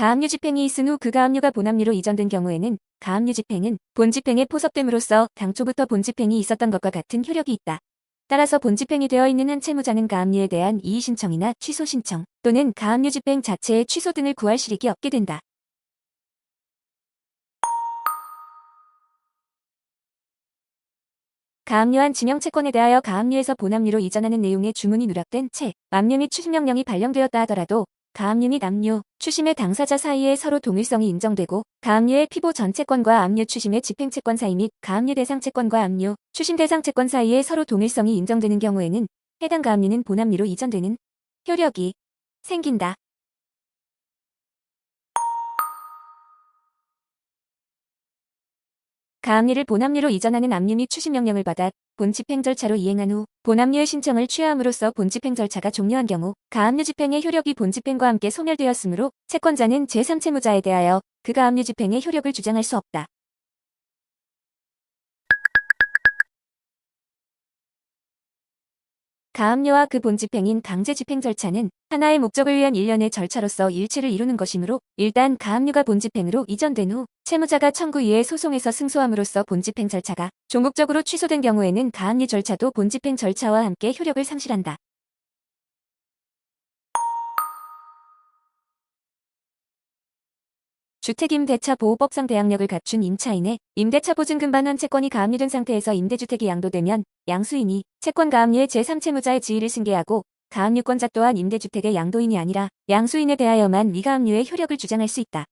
가압류 집행이 있은 후 그 가압류가 본압류로 이전된 경우에는 가압류 집행은 본집행에 포섭됨으로써 당초부터 본집행이 있었던 것과 같은 효력이 있다. 따라서 본집행이 되어 있는 한 채무자는 가압류에 대한 이의 신청이나 취소 신청 또는 가압류 집행 자체의 취소 등을 구할 실익이 없게 된다. 가압류한 지명채권에 대하여 가압류에서 본압류로 이전하는 내용의 주문이 누락된 채 압류 및 추심명령이 발령되었다 하더라도 가압류 및 압류, 추심의 당사자 사이에 서로 동일성이 인정되고 가압류의 피보 전채권과 압류 추심의 집행채권 사이 및 가압류 대상채권과 압류, 추심 대상채권 사이에 서로 동일성이 인정되는 경우에는 해당 가압류는 본압류로 이전되는 효력이 생긴다. 가압류를 본압류로 이전하는 압류 및 추심 명령을 받아 본집행 절차로 이행한 후 본압류의 신청을 취하함으로써 본집행 절차가 종료한 경우 가압류 집행의 효력이 본집행과 함께 소멸되었으므로 채권자는 제3채무자에 대하여 그 가압류 집행의 효력을 주장할 수 없다. 가압류와 그 본집행인 강제집행 절차는 하나의 목적을 위한 일련의 절차로서 일체를 이루는 것이므로 일단 가압류가 본집행으로 이전된 후 채무자가 청구 이에 소송에서 승소함으로써 본집행 절차가 종국적으로 취소된 경우에는 가압류 절차도 본집행 절차와 함께 효력을 상실한다. 주택임대차보호법상 대항력을 갖춘 임차인의 임대차 보증금 반환 채권이 가압류된 상태에서 임대주택이 양도되면 양수인이 채권 가압류의 제3채무자의 지위를 승계하고 가압류권자 또한 임대주택의 양도인이 아니라 양수인에 대하여만 미가압류의 효력을 주장할 수 있다.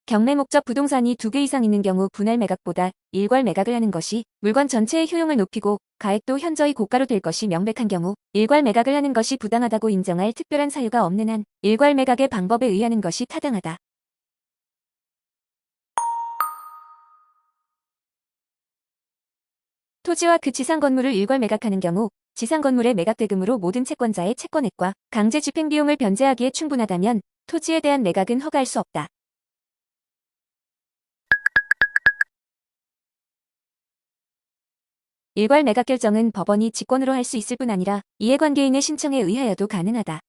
경매 목적 부동산이 2개 이상 있는 경우 분할 매각보다 일괄 매각을 하는 것이 물건 전체의 효용을 높이고 가액도 현저히 고가로 될 것이 명백한 경우 일괄 매각을 하는 것이 부당하다고 인정할 특별한 사유가 없는 한 일괄 매각의 방법에 의하는 것이 타당하다. 토지와 그 지상 건물을 일괄 매각하는 경우 지상 건물의 매각 대금으로 모든 채권자의 채권액과 강제 집행 비용을 변제하기에 충분하다면 토지에 대한 매각은 허가할 수 없다. 일괄 매각 결정은 법원이 직권으로 할 수 있을 뿐 아니라 이해관계인의 신청에 의하여도 가능하다.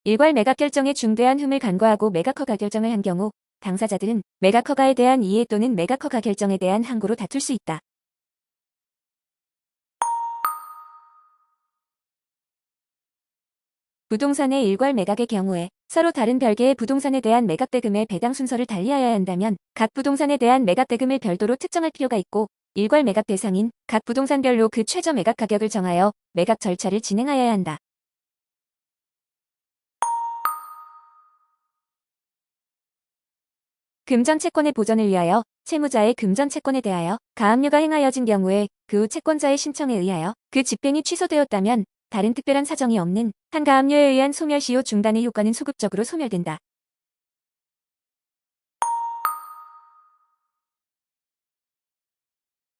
일괄 매각 결정에 중대한 흠을 간과하고 매각 허가 결정을 한 경우 당사자들은 매각 허가에 대한 이해 또는 매각 허가 결정에 대한 항고로 다툴 수 있다. 부동산의 일괄 매각의 경우에 서로 다른 별개의 부동산에 대한 매각 대금의 배당 순서를 달리하여야 한다면 각 부동산에 대한 매각 대금을 별도로 특정할 필요가 있고 일괄 매각 대상인 각 부동산별로 그 최저 매각 가격을 정하여 매각 절차를 진행하여야 한다. 금전 채권의 보전을 위하여 채무자의 금전 채권에 대하여 가압류가 행하여진 경우에 그 후 채권자의 신청에 의하여 그 집행이 취소되었다면 다른 특별한 사정이 없는 한 가압류에 의한 소멸 시효 중단의 효과는 소급적으로 소멸된다.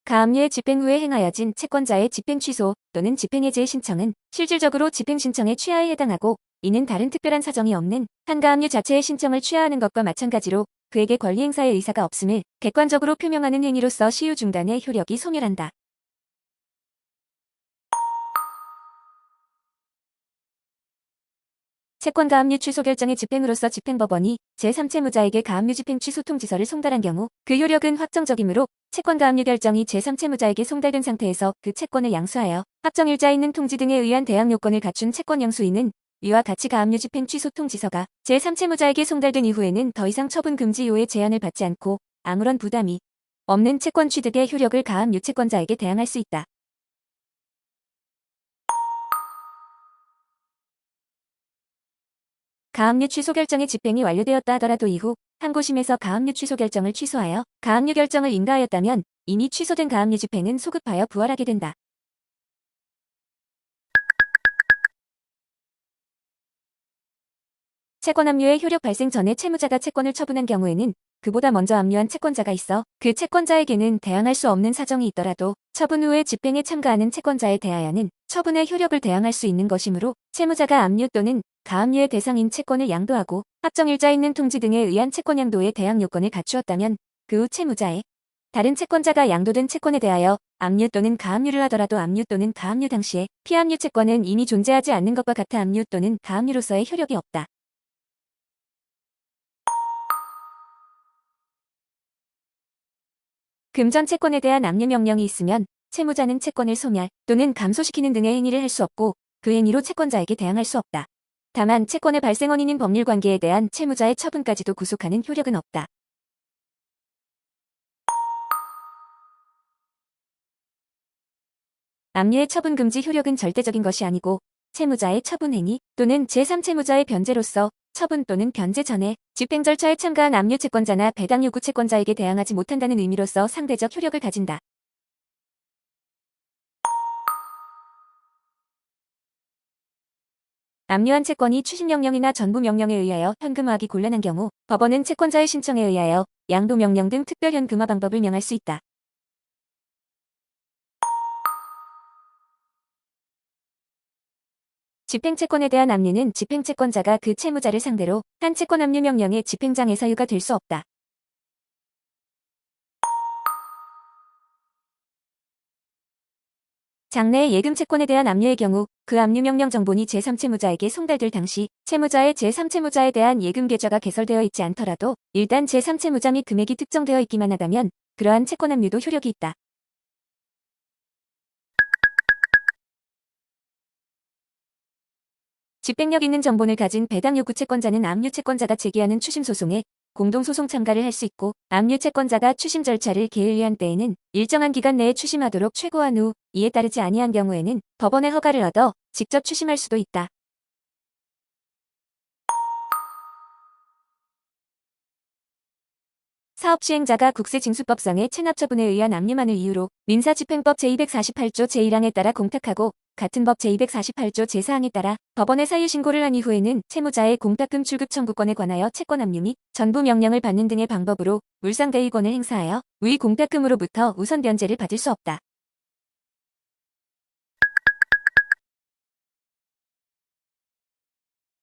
가압류의 집행 후에 행하여진 채권자의 집행 취소 또는 집행 해제의 신청은 실질적으로 집행 신청의 취하에 해당하고 이는 다른 특별한 사정이 없는 한 가압류 자체의 신청을 취하하는 것과 마찬가지로 그에게 권리 행사의 의사가 없음을 객관적으로 표명하는 행위로서 시효 중단의 효력이 소멸한다. 채권 가압류 취소 결정의 집행으로서 집행법원이 제3채무자에게 가압류 집행 취소 통지서를 송달한 경우 그 효력은 확정적이므로 채권 가압류 결정이 제3채무자에게 송달된 상태에서 그 채권을 양수하여 합정일자 있는 통지 등에 의한 대항 요건을 갖춘 채권 양수인은 이와 같이 가압류 집행 취소 통지서가 제3채무자에게 송달된 이후에는 더 이상 처분 금지요의 제한을 받지 않고 아무런 부담이 없는 채권 취득의 효력을 가압류 채권자에게 대항할 수 있다. 가압류 취소 결정의 집행이 완료되었다 하더라도 이후 항고심에서 가압류 취소 결정을 취소하여 가압류 결정을 인가하였다면 이미 취소된 가압류 집행은 소급하여 부활하게 된다. 채권 압류의 효력 발생 전에 채무자가 채권을 처분한 경우에는 그보다 먼저 압류한 채권자가 있어 그 채권자에게는 대항할 수 없는 사정이 있더라도 처분 후에 집행에 참가하는 채권자에 대하여는 처분의 효력을 대항할 수 있는 것이므로 채무자가 압류 또는 가압류의 대상인 채권을 양도하고 합정일자 있는 통지 등에 의한 채권 양도의 대항 요건을 갖추었다면 그 후 채무자의 다른 채권자가 양도된 채권에 대하여 압류 또는 가압류를 하더라도 압류 또는 가압류 당시에 피압류 채권은 이미 존재하지 않는 것과 같아 압류 또는 가압류로서의 효력이 없다. 금전 채권에 대한 압류 명령이 있으면 채무자는 채권을 소멸 또는 감소시키는 등의 행위를 할 수 없고 그 행위로 채권자에게 대항할 수 없다. 다만 채권의 발생 원인인 법률 관계에 대한 채무자의 처분까지도 구속하는 효력은 없다. 압류의 처분 금지 효력은 절대적인 것이 아니고 채무자의 처분 행위 또는 제3채무자의 변제로서 처분 또는 변제 전에 집행 절차에 참가한 압류 채권자나 배당 요구 채권자에게 대항하지 못한다는 의미로서 상대적 효력을 가진다. 압류한 채권이 추심명령이나 전부명령에 의하여 현금화하기 곤란한 경우 법원은 채권자의 신청에 의하여 양도명령 등 특별 현금화 방법을 명할 수 있다. 집행채권에 대한 압류는 집행채권자가 그 채무자를 상대로 한 채권 압류 명령의 집행장애 사유가 될 수 없다. 장래의 예금채권에 대한 압류의 경우 그 압류 명령 정본이 제3채무자에게 송달될 당시 채무자의 제3채무자에 대한 예금 계좌가 개설되어 있지 않더라도 일단 제3채무자 및 금액이 특정되어 있기만 하다면 그러한 채권 압류도 효력이 있다. 집행력 있는 정본을 가진 배당 요구 채권자는 압류 채권자가 제기하는 추심 소송에 공동소송 참가를 할 수 있고 압류 채권자가 추심 절차를 게을리한 때에는 일정한 기간 내에 추심하도록 최고한 후 이에 따르지 아니한 경우에는 법원의 허가를 얻어 직접 추심할 수도 있다. 사업시행자가 국세징수법상의 체납처분에 의한 압류만을 이유로 민사집행법 제248조 제1항에 따라 공탁하고 같은 법 제248조 제4항에 따라 법원에 사유신고를 한 이후에는 채무자의 공탁금 출급 청구권에 관하여 채권 압류 및 전부 명령을 받는 등의 방법으로 물상대위권을 행사하여 위 공탁금으로부터 우선 변제를 받을 수 없다.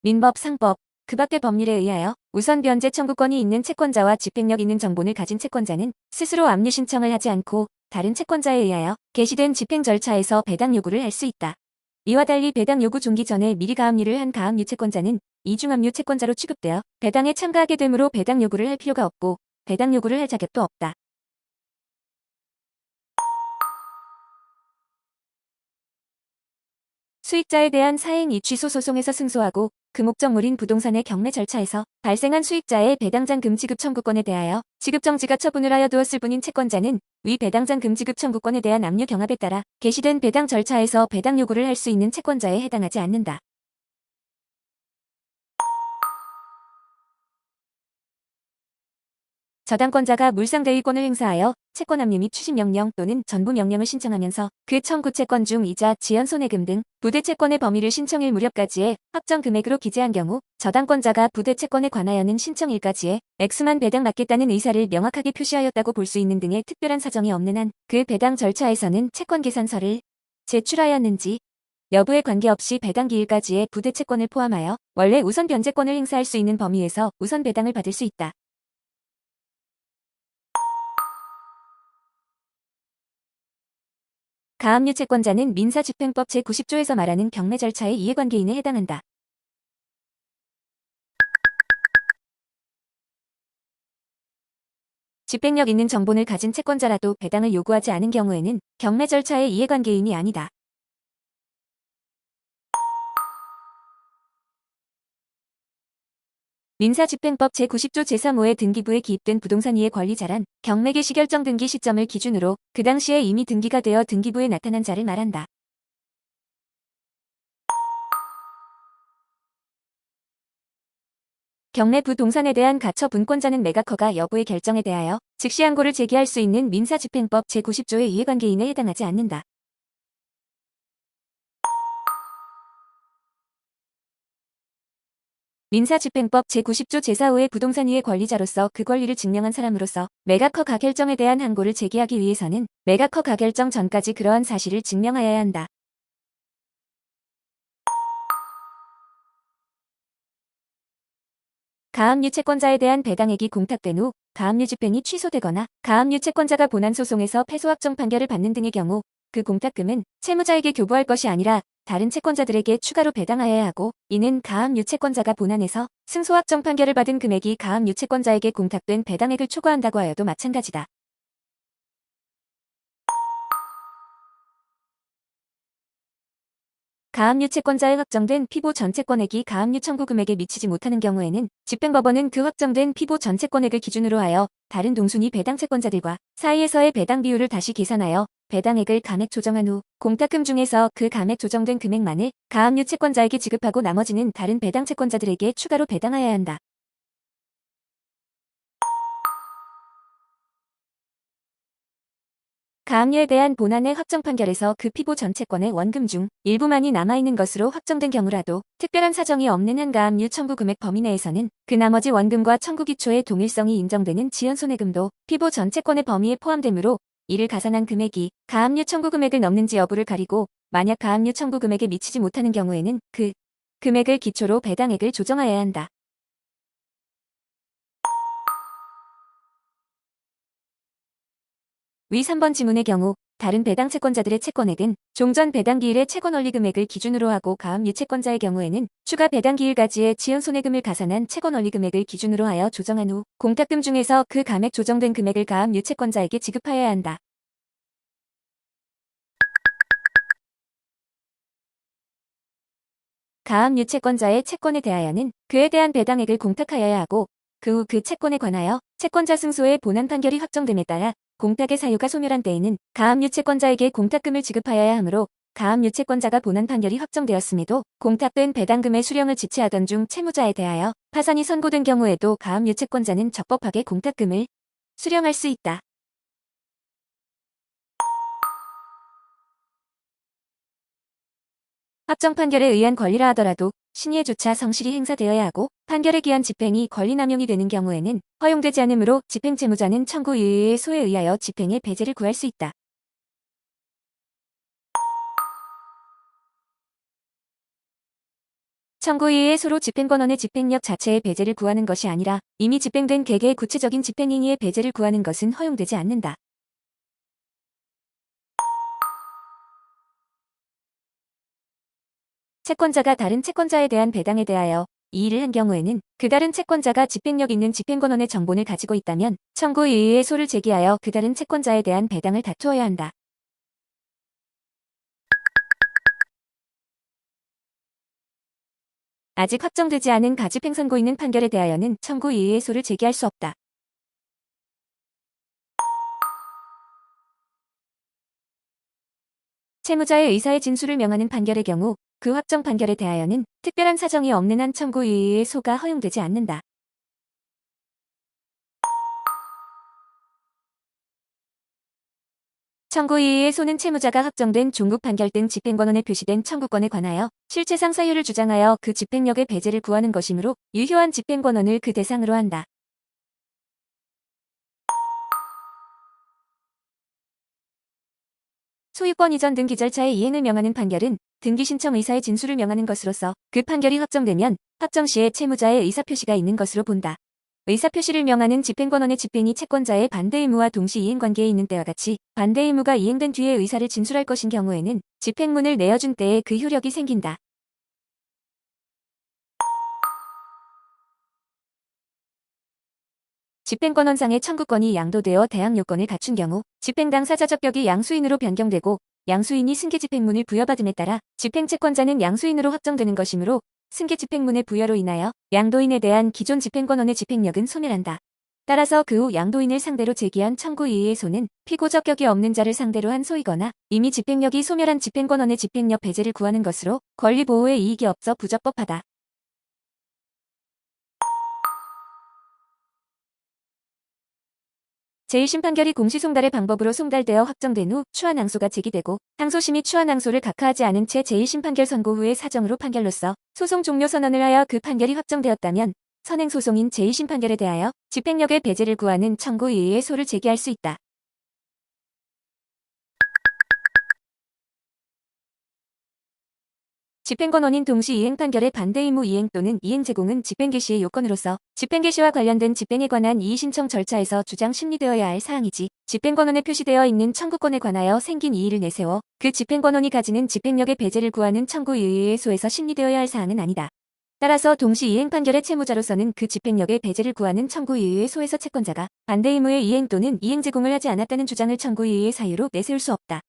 민법, 상법, 그 밖의 법률에 의하여 우선 변제 청구권이 있는 채권자와 집행력 있는 정본을 가진 채권자는 스스로 압류 신청을 하지 않고 다른 채권자에 의하여 개시된 집행 절차에서 배당 요구를 할 수 있다. 이와 달리 배당 요구 종기 전에 미리 가압류를 한 가압류 채권자는 이중압류 채권자로 취급되어 배당에 참가하게 되므로 배당 요구를 할 필요가 없고 배당 요구를 할 자격도 없다. 수익자에 대한 사행 이취소 소송에서 승소하고 그 목적물인 부동산의 경매 절차에서 발생한 수익자의 배당장 금지급 청구권에 대하여 지급정지가 처분을 하여 두었을 뿐인 채권자는 위 배당장 금지급 청구권에 대한 압류 경합에 따라 개시된 배당 절차에서 배당 요구를 할 수 있는 채권자에 해당하지 않는다. 저당권자가 물상대위권을 행사하여 채권 압류 및 추심명령 또는 전부명령을 신청하면서 그 청구 채권 중 이자, 지연 손해금 등 부대채권의 범위를 신청일 무렵까지의 확정 금액으로 기재한 경우 저당권자가 부대채권에 관하여는 신청일까지의 액수만 배당받겠다는 의사를 명확하게 표시하였다고 볼 수 있는 등의 특별한 사정이 없는 한 그 배당 절차에서는 채권 계산서를 제출하였는지 여부에 관계없이 배당 기일까지의 부대채권을 포함하여 원래 우선 변제권을 행사할 수 있는 범위에서 우선 배당을 받을 수 있다. 가압류 채권자는 민사집행법 제90조에서 말하는 경매 절차의 이해관계인에 해당한다. 집행력 있는 정본을 가진 채권자라도 배당을 요구하지 않은 경우에는 경매 절차의 이해관계인이 아니다. 민사집행법 제90조 제3호의 등기부에 기입된 부동산 이해 관리자란 경매 개시 결정 등기 시점을 기준으로 그 당시에 이미 등기가 되어 등기부에 나타난 자를 말한다. 경매 부동산에 대한 가처 분권자는 매각허가 여부의 결정에 대하여 즉시 항고를 제기할 수 있는 민사집행법 제90조의 이해관계인에 해당하지 않는다. 민사집행법 제90조 제4호의 부동산 이해 관리자로서 그 권리를 증명한 사람으로서 매각허가 결정에 대한 항고를 제기하기 위해서는 매각허가 결정 전까지 그러한 사실을 증명하여야 한다. 가압류 채권자에 대한 배당액이 공탁된 후 가압류 집행이 취소되거나 가압류 채권자가 본안 소송에서 패소 확정 판결을 받는 등의 경우 그 공탁금은 채무자에게 교부할 것이 아니라 다른 채권자들에게 추가로 배당하여야 하고, 이는 가압류 채권자가 본안에서 승소 확정 판결을 받은 금액이 가압류 채권자에게 공탁된 배당액을 초과한다고 하여도 마찬가지다. 가압류 채권자의 확정된 피보 전 채권액이 가압류 청구 금액에 미치지 못하는 경우에는 집행법원은 그 확정된 피보 전 채권액을 기준으로 하여 다른 동순위 배당 채권자들과 사이에서의 배당 비율을 다시 계산하여 배당액을 감액 조정한 후 공탁금 중에서 그 감액 조정된 금액만을 가압류 채권자에게 지급하고 나머지는 다른 배당 채권자들에게 추가로 배당하여야 한다. 가압류에 대한 본안의 확정 판결에서 그 피보 전 채권의 원금 중 일부만이 남아있는 것으로 확정된 경우라도 특별한 사정이 없는 한 가압류 청구 금액 범위 내에서는 그 나머지 원금과 청구 기초의 동일성이 인정되는 지연손해금도 피보 전 채권의 범위에 포함되므로 이를 가산한 금액이 가압류 청구 금액을 넘는지 여부를 가리고, 만약 가압류 청구 금액에 미치지 못하는 경우에는 그 금액을 기초로 배당액을 조정하여야 한다. 위 3번 지문의 경우 다른 배당 채권자들의 채권액은 종전 배당기일의 채권원리 금액을 기준으로 하고 가압류 채권자의 경우에는 추가 배당기일 가지의 지연손해금을 가산한 채권원리 금액을 기준으로 하여 조정한 후 공탁금 중에서 그 감액 조정된 금액을 가압류 채권자에게 지급하여야 한다. 가압류 채권자의 채권에 대하여는 그에 대한 배당액을 공탁하여야 하고, 그 후 그 채권에 관하여 채권자 승소의 본안 판결이 확정됨에 따라 공탁의 사유가 소멸한 때에는 가압류 채권자에게 공탁금을 지급하여야 하므로, 가압류 채권자가 본안 판결이 확정되었음에도 공탁된 배당금의 수령을 지체하던 중 채무자에 대하여 파산이 선고된 경우에도 가압류 채권자는 적법하게 공탁금을 수령할 수 있다. 확정 판결에 의한 권리라 하더라도 신의조차 성실히 행사되어야 하고, 판결에 기한 집행이 권리남용이 되는 경우에는 허용되지 않으므로 집행채무자는 청구이의의 소에 의하여 집행의 배제를 구할 수 있다. 청구이의의 소로 집행권원의 집행력 자체의 배제를 구하는 것이 아니라 이미 집행된 계계의 구체적인 집행행위의 배제를 구하는 것은 허용되지 않는다. 채권자가 다른 채권자에 대한 배당에 대하여 이의를 한 경우에는 그 다른 채권자가 집행력 있는 집행권원의 정본을 가지고 있다면 청구이의의 소를 제기하여 그 다른 채권자에 대한 배당을 다투어야 한다. 아직 확정되지 않은 가집행 선고 있는 판결에 대하여는 청구이의의 소를 제기할 수 없다. 채무자의 의사의 진술을 명하는 판결의 경우 그 확정 판결에 대하여는 특별한 사정이 없는 한 청구이의의 소가 허용되지 않는다. 청구이의의 소는 채무자가 확정된 종국 판결 등 집행권원에 표시된 청구권에 관하여 실체상 사유를 주장하여 그 집행력의 배제를 구하는 것이므로 유효한 집행권원을 그 대상으로 한다. 소유권 이전 등기 절차의 이행을 명하는 판결은 등기 신청 의사의 진술을 명하는 것으로서 그 판결이 확정되면 확정 시에 채무자의 의사표시가 있는 것으로 본다. 의사표시를 명하는 집행권원의 집행이 채권자의 반대 의무와 동시 이행 관계에 있는 때와 같이 반대 의무가 이행된 뒤에 의사를 진술할 것인 경우에는 집행문을 내어준 때에 그 효력이 생긴다. 집행권원상의 청구권이 양도되어 대항 요건을 갖춘 경우 집행 당사자 적격이 양수인으로 변경되고 양수인이 승계집행문을 부여받음에 따라 집행채권자는 양수인으로 확정되는 것이므로 승계집행문의 부여로 인하여 양도인에 대한 기존 집행권원의 집행력은 소멸한다. 따라서 그 후 양도인을 상대로 제기한 청구이의의 소는 피고 적격이 없는 자를 상대로 한 소이거나 이미 집행력이 소멸한 집행권원의 집행력 배제를 구하는 것으로 권리보호에 이익이 없어 부적법하다. 제1심 판결이 공시송달의 방법으로 송달되어 확정된 후 추한항소가 제기되고 항소심이 추한항소를 각하하지 않은 채 제1심 판결 선고 후의 사정으로 판결로서 소송 종료 선언을 하여 그 판결이 확정되었다면 선행소송인 제1심 판결에 대하여 집행력의 배제를 구하는 청구이의의 소를 제기할 수 있다. 집행권원인 동시이행 판결의 반대 의무 이행 또는 이행 제공은 집행 개시의 요건으로서 집행 개시와 관련된 집행에 관한 이의 신청 절차에서 주장 심리되어야 할 사항이지 집행권원에 표시되어 있는 청구권에 관하여 생긴 이의를 내세워 그 집행권원이 가지는 집행력의 배제를 구하는 청구 이의에 소해서 심리되어야 할 사항은 아니다. 따라서 동시이행 판결의 채무자로서는 그 집행력의 배제를 구하는 청구 이의에 소해서 채권자가 반대 의무의 이행 또는 이행 제공을 하지 않았다는 주장을 청구 이의의 사유로 내세울 수 없다.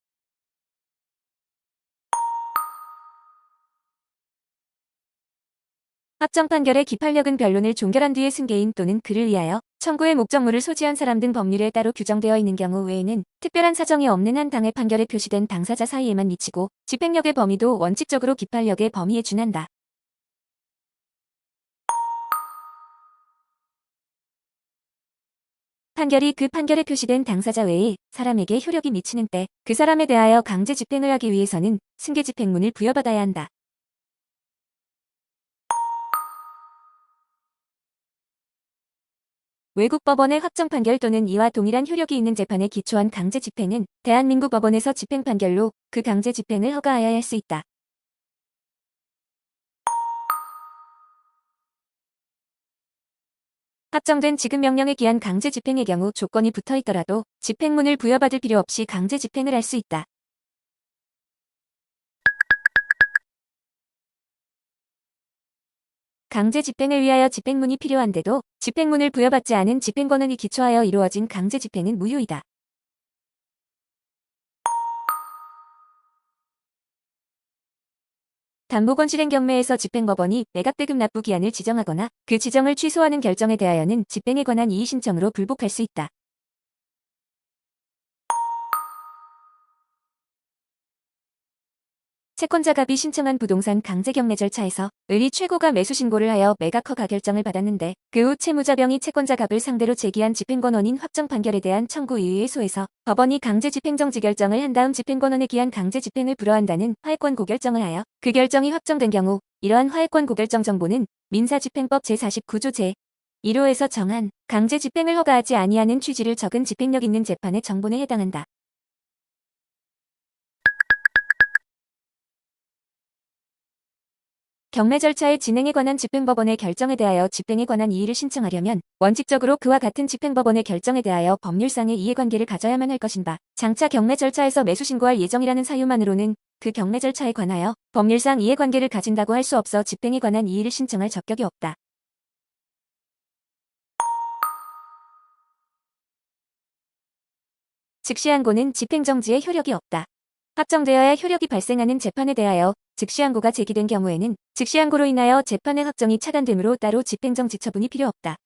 확정 판결의 기판력은 변론을 종결한 뒤에 승계인 또는 그를 위하여 청구의 목적물을 소지한 사람 등 법률에 따로 규정되어 있는 경우 외에는 특별한 사정이 없는 한 당의 판결에 표시된 당사자 사이에만 미치고 집행력의 범위도 원칙적으로 기판력의 범위에 준한다. 판결이 그 판결에 표시된 당사자 외에 사람에게 효력이 미치는 때 그 사람에 대하여 강제 집행을 하기 위해서는 승계 집행문을 부여받아야 한다. 외국 법원의 확정 판결 또는 이와 동일한 효력이 있는 재판에 기초한 강제 집행은 대한민국 법원에서 집행 판결로 그 강제 집행을 허가하여야 할 수 있다. 확정된 지급명령에 기한 강제 집행의 경우 조건이 붙어 있더라도 집행문을 부여받을 필요 없이 강제 집행을 할 수 있다. 강제 집행을 위하여 집행문이 필요한데도 집행문을 부여받지 않은 집행권한이 기초하여 이루어진 강제 집행은 무효이다. 담보권 실행 경매에서 집행법원이 매각대금 납부 기한을 지정하거나 그 지정을 취소하는 결정에 대하여는 집행에 관한 이의 신청으로 불복할 수 있다. 채권자갑이 신청한 부동산 강제 경매 절차에서 을이 최고가 매수 신고를 하여 매각 허가 결정을 받았는데 그 후 채무자병이 채권자갑을 상대로 제기한 집행권원인 확정 판결에 대한 청구 이의에 소해서 법원이 강제 집행 정지 결정을 한 다음 집행권원에 기한 강제 집행을 불허한다는 화해권 고결정을 하여 그 결정이 확정된 경우 이러한 화해권 고결정 정보는 민사집행법 제49조 제1호에서 정한 강제 집행을 허가하지 아니하는 취지를 적은 집행력 있는 재판의 정본에 해당한다. 경매 절차의 진행에 관한 집행법원의 결정에 대하여 집행에 관한 이의를 신청하려면 원칙적으로 그와 같은 집행법원의 결정에 대하여 법률상의 이해관계를 가져야만 할 것인가. 장차 경매 절차에서 매수 신고할 예정이라는 사유만으로는 그 경매 절차에 관하여 법률상 이해관계를 가진다고 할 수 없어 집행에 관한 이의를 신청할 적격이 없다. 즉시항고는 집행정지의 효력이 없다. 확정되어야 효력이 발생하는 재판에 대하여 즉시항고가 제기된 경우에는 즉시항고로 인하여 재판의 확정이 차단되므로 따로 집행정지 처분이 필요 없다.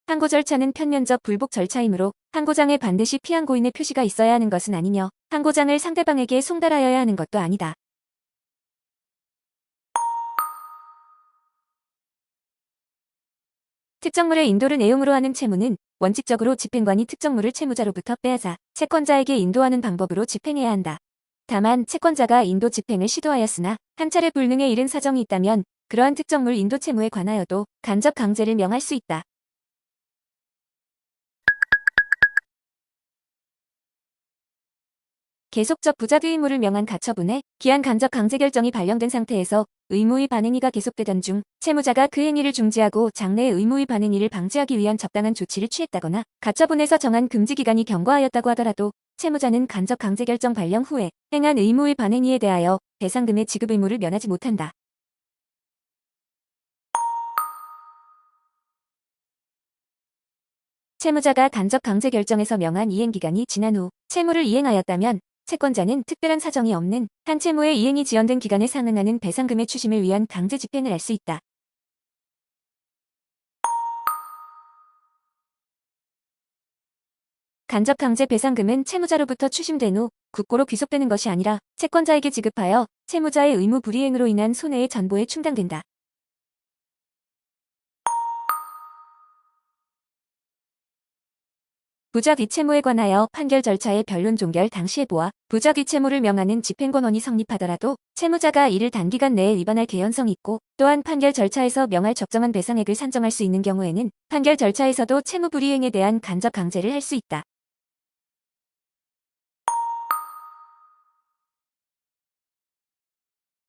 항고 절차는 편면적 불복 절차이므로 항고장에 반드시 피항고인의 표시가 있어야 하는 것은 아니며 항고장을 상대방에게 송달하여야 하는 것도 아니다. 특정물의 인도를 내용으로 하는 채무는 원칙적으로 집행관이 특정물을 채무자로부터 빼앗아 채권자에게 인도하는 방법으로 집행해야 한다. 다만 채권자가 인도 집행을 시도하였으나 한 차례 불능에 이른 사정이 있다면 그러한 특정물 인도 채무에 관하여도 간접 강제를 명할 수 있다. 계속적 부작 의무를 명한 가처분에 기한 간접 강제 결정이 발령된 상태에서 의무의 반행위가 계속되던 중 채무자가 그 행위를 중지하고 장래의 의무의 반행위를 방지하기 위한 적당한 조치를 취했다거나 가처분에서 정한 금지 기간이 경과하였다고 하더라도 채무자는 간접 강제 결정 발령 후에 행한 의무의 반행위에 대하여 배상금의 지급 의무를 면하지 못한다. 채무자가 간접 강제 결정에서 명한 이행기간이 지난 후 채무를 이행하였다면 채권자는 특별한 사정이 없는 한 채무의 이행이 지연된 기간에 상응하는 배상금의 추심을 위한 강제 집행을 할 수 있다. 간접 강제 배상금은 채무자로부터 추심된 후 국고로 귀속되는 것이 아니라 채권자에게 지급하여 채무자의 의무 불이행으로 인한 손해의 전보에 충당된다. 부작 위채무에 관하여 판결 절차의 변론 종결 당시에 보아 부작 위채무를 명하는 집행권원이 성립하더라도 채무자가 이를 단기간 내에 위반할 개연성이 있고 또한 판결 절차에서 명할 적정한 배상액을 산정할 수 있는 경우에는 판결 절차에서도 채무 불이행에 대한 간접 강제를 할 수 있다.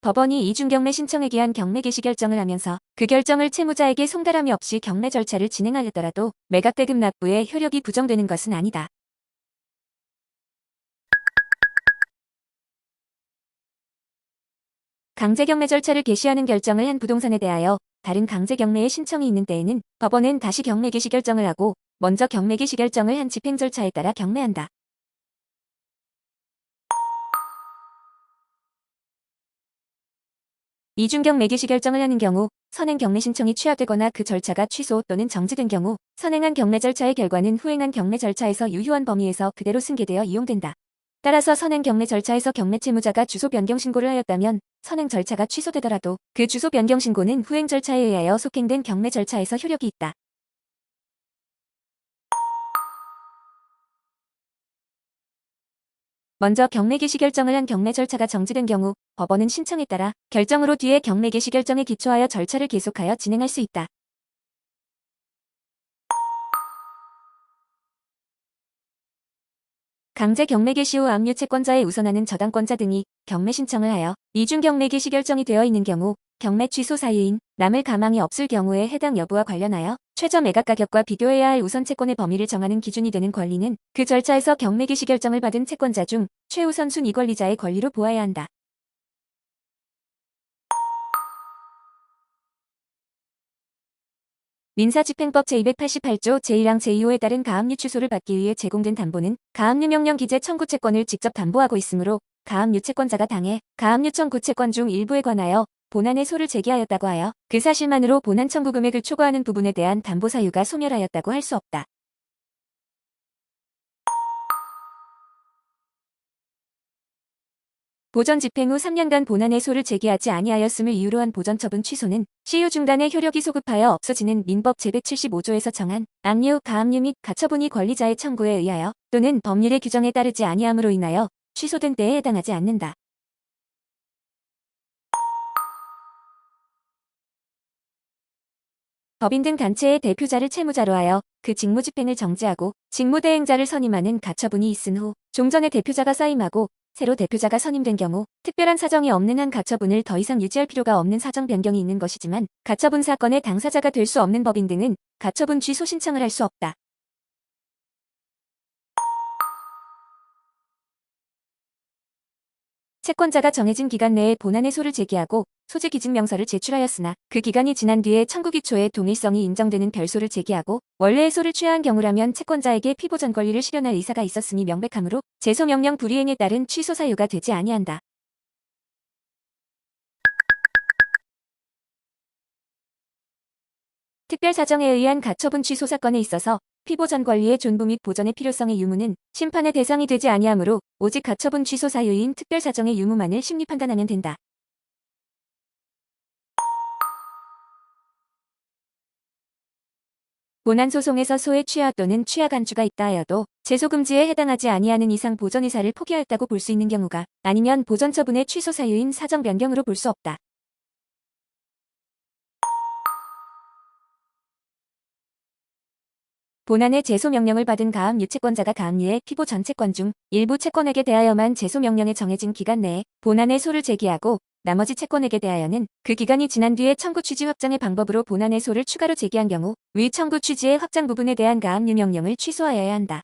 법원이 이중경매 신청에 기한 경매 개시 결정을 하면서 그 결정을 채무자에게 송달함이 없이 경매 절차를 진행하였더라도 매각대금 납부의 효력이 부정되는 것은 아니다. 강제경매 절차를 개시하는 결정을 한 부동산에 대하여 다른 강제경매의 신청이 있는 때에는 법원은 다시 경매 개시 결정을 하고 먼저 경매 개시 결정을 한 집행 절차에 따라 경매한다. 이중경매 개시 결정을 하는 경우 선행 경매 신청이 취하되거나 그 절차가 취소 또는 정지된 경우 선행한 경매 절차의 결과는 후행한 경매 절차에서 유효한 범위에서 그대로 승계되어 이용된다. 따라서 선행 경매 절차에서 경매 채무자가 주소 변경 신고를 하였다면 선행 절차가 취소되더라도 그 주소 변경 신고는 후행 절차에 의하여 속행된 경매 절차에서 효력이 있다. 먼저 경매 개시 결정을 한 경매 절차가 정지된 경우 법원은 신청에 따라 결정으로 뒤에 경매 개시 결정에 기초하여 절차를 계속하여 진행할 수 있다. 강제 경매 개시 후 압류 채권자의 우선하는 저당권자 등이 경매 신청을 하여 이중 경매 개시 결정이 되어 있는 경우 경매 취소 사유인 남을 가망이 없을 경우에 해당 여부와 관련하여 최저 매각 가격과 비교해야 할 우선 채권의 범위를 정하는 기준이 되는 권리는 그 절차에서 경매 개시 결정을 받은 채권자 중 최우선 순위 권리자의 권리로 보아야 한다. 민사집행법 제288조 제1항 제2호에 따른 가압류 취소를 받기 위해 제공된 담보는 가압류 명령 기재 청구 채권을 직접 담보하고 있으므로 가압류 채권자가 당해 가압류 청구 채권 중 일부에 관하여 본안의 소를 제기하였다고 하여 그 사실만으로 본안 청구 금액을 초과하는 부분에 대한 담보 사유가 소멸하였다고 할 수 없다. 보전 집행 후 3년간 본안의 소를 제기하지 아니하였음을 이유로 한 보전처분 취소는 시효 중단의 효력이 소급하여 없어지는 민법 제175조에서 정한 압류, 가압류 및 가처분이 권리자의 청구에 의하여 또는 법률의 규정에 따르지 아니함으로 인하여 취소된 때에 해당하지 않는다. 법인 등 단체의 대표자를 채무자로 하여 그 직무집행을 정지하고 직무대행자를 선임하는 가처분이 있은 후 종전에 대표자가 사임하고 새로 대표자가 선임된 경우 특별한 사정이 없는 한 가처분을 더 이상 유지할 필요가 없는 사정 변경이 있는 것이지만 가처분 사건의 당사자가 될 수 없는 법인 등은 가처분 취소 신청을 할 수 없다. 채권자가 정해진 기간 내에 본안의 소를 제기하고 소재 기증 명서를 제출하였으나 그 기간이 지난 뒤에 청구기초에 동일성이 인정되는 별소를 제기하고 원래의 소를 취하한 경우라면 채권자에게 피보전 권리를 실현할 의사가 있었으니 명백하므로 제소 명령 불이행에 따른 취소 사유가 되지 아니한다. 특별 사정에 의한 가처분 취소 사건에 있어서 피보전 권리의 존부 및 보전의 필요성의 유무는 심판의 대상이 되지 아니하므로 오직 가처분 취소 사유인 특별 사정의 유무만을 심리 판단하면 된다. 본안 소송에서 소의 취하 또는 취하 간주가 있다 하여도 제소 금지에 해당하지 아니하는 이상 보전 의사를 포기하였다고 볼 수 있는 경우가 아니면 보전 처분의 취소 사유인 사정 변경으로 볼 수 없다. 본안의 제소 명령을 받은 가압류 채권자가 가압류의 피보 전 채권 중 일부 채권에게 대하여만 제소 명령에 정해진 기간 내에 본안의 소를 제기하고 나머지 채권에게 대하여는 그 기간이 지난 뒤에 청구 취지 확장의 방법으로 본안의 소를 추가로 제기한 경우 위 청구 취지의 확장 부분에 대한 가압류 명령을 취소하여야 한다.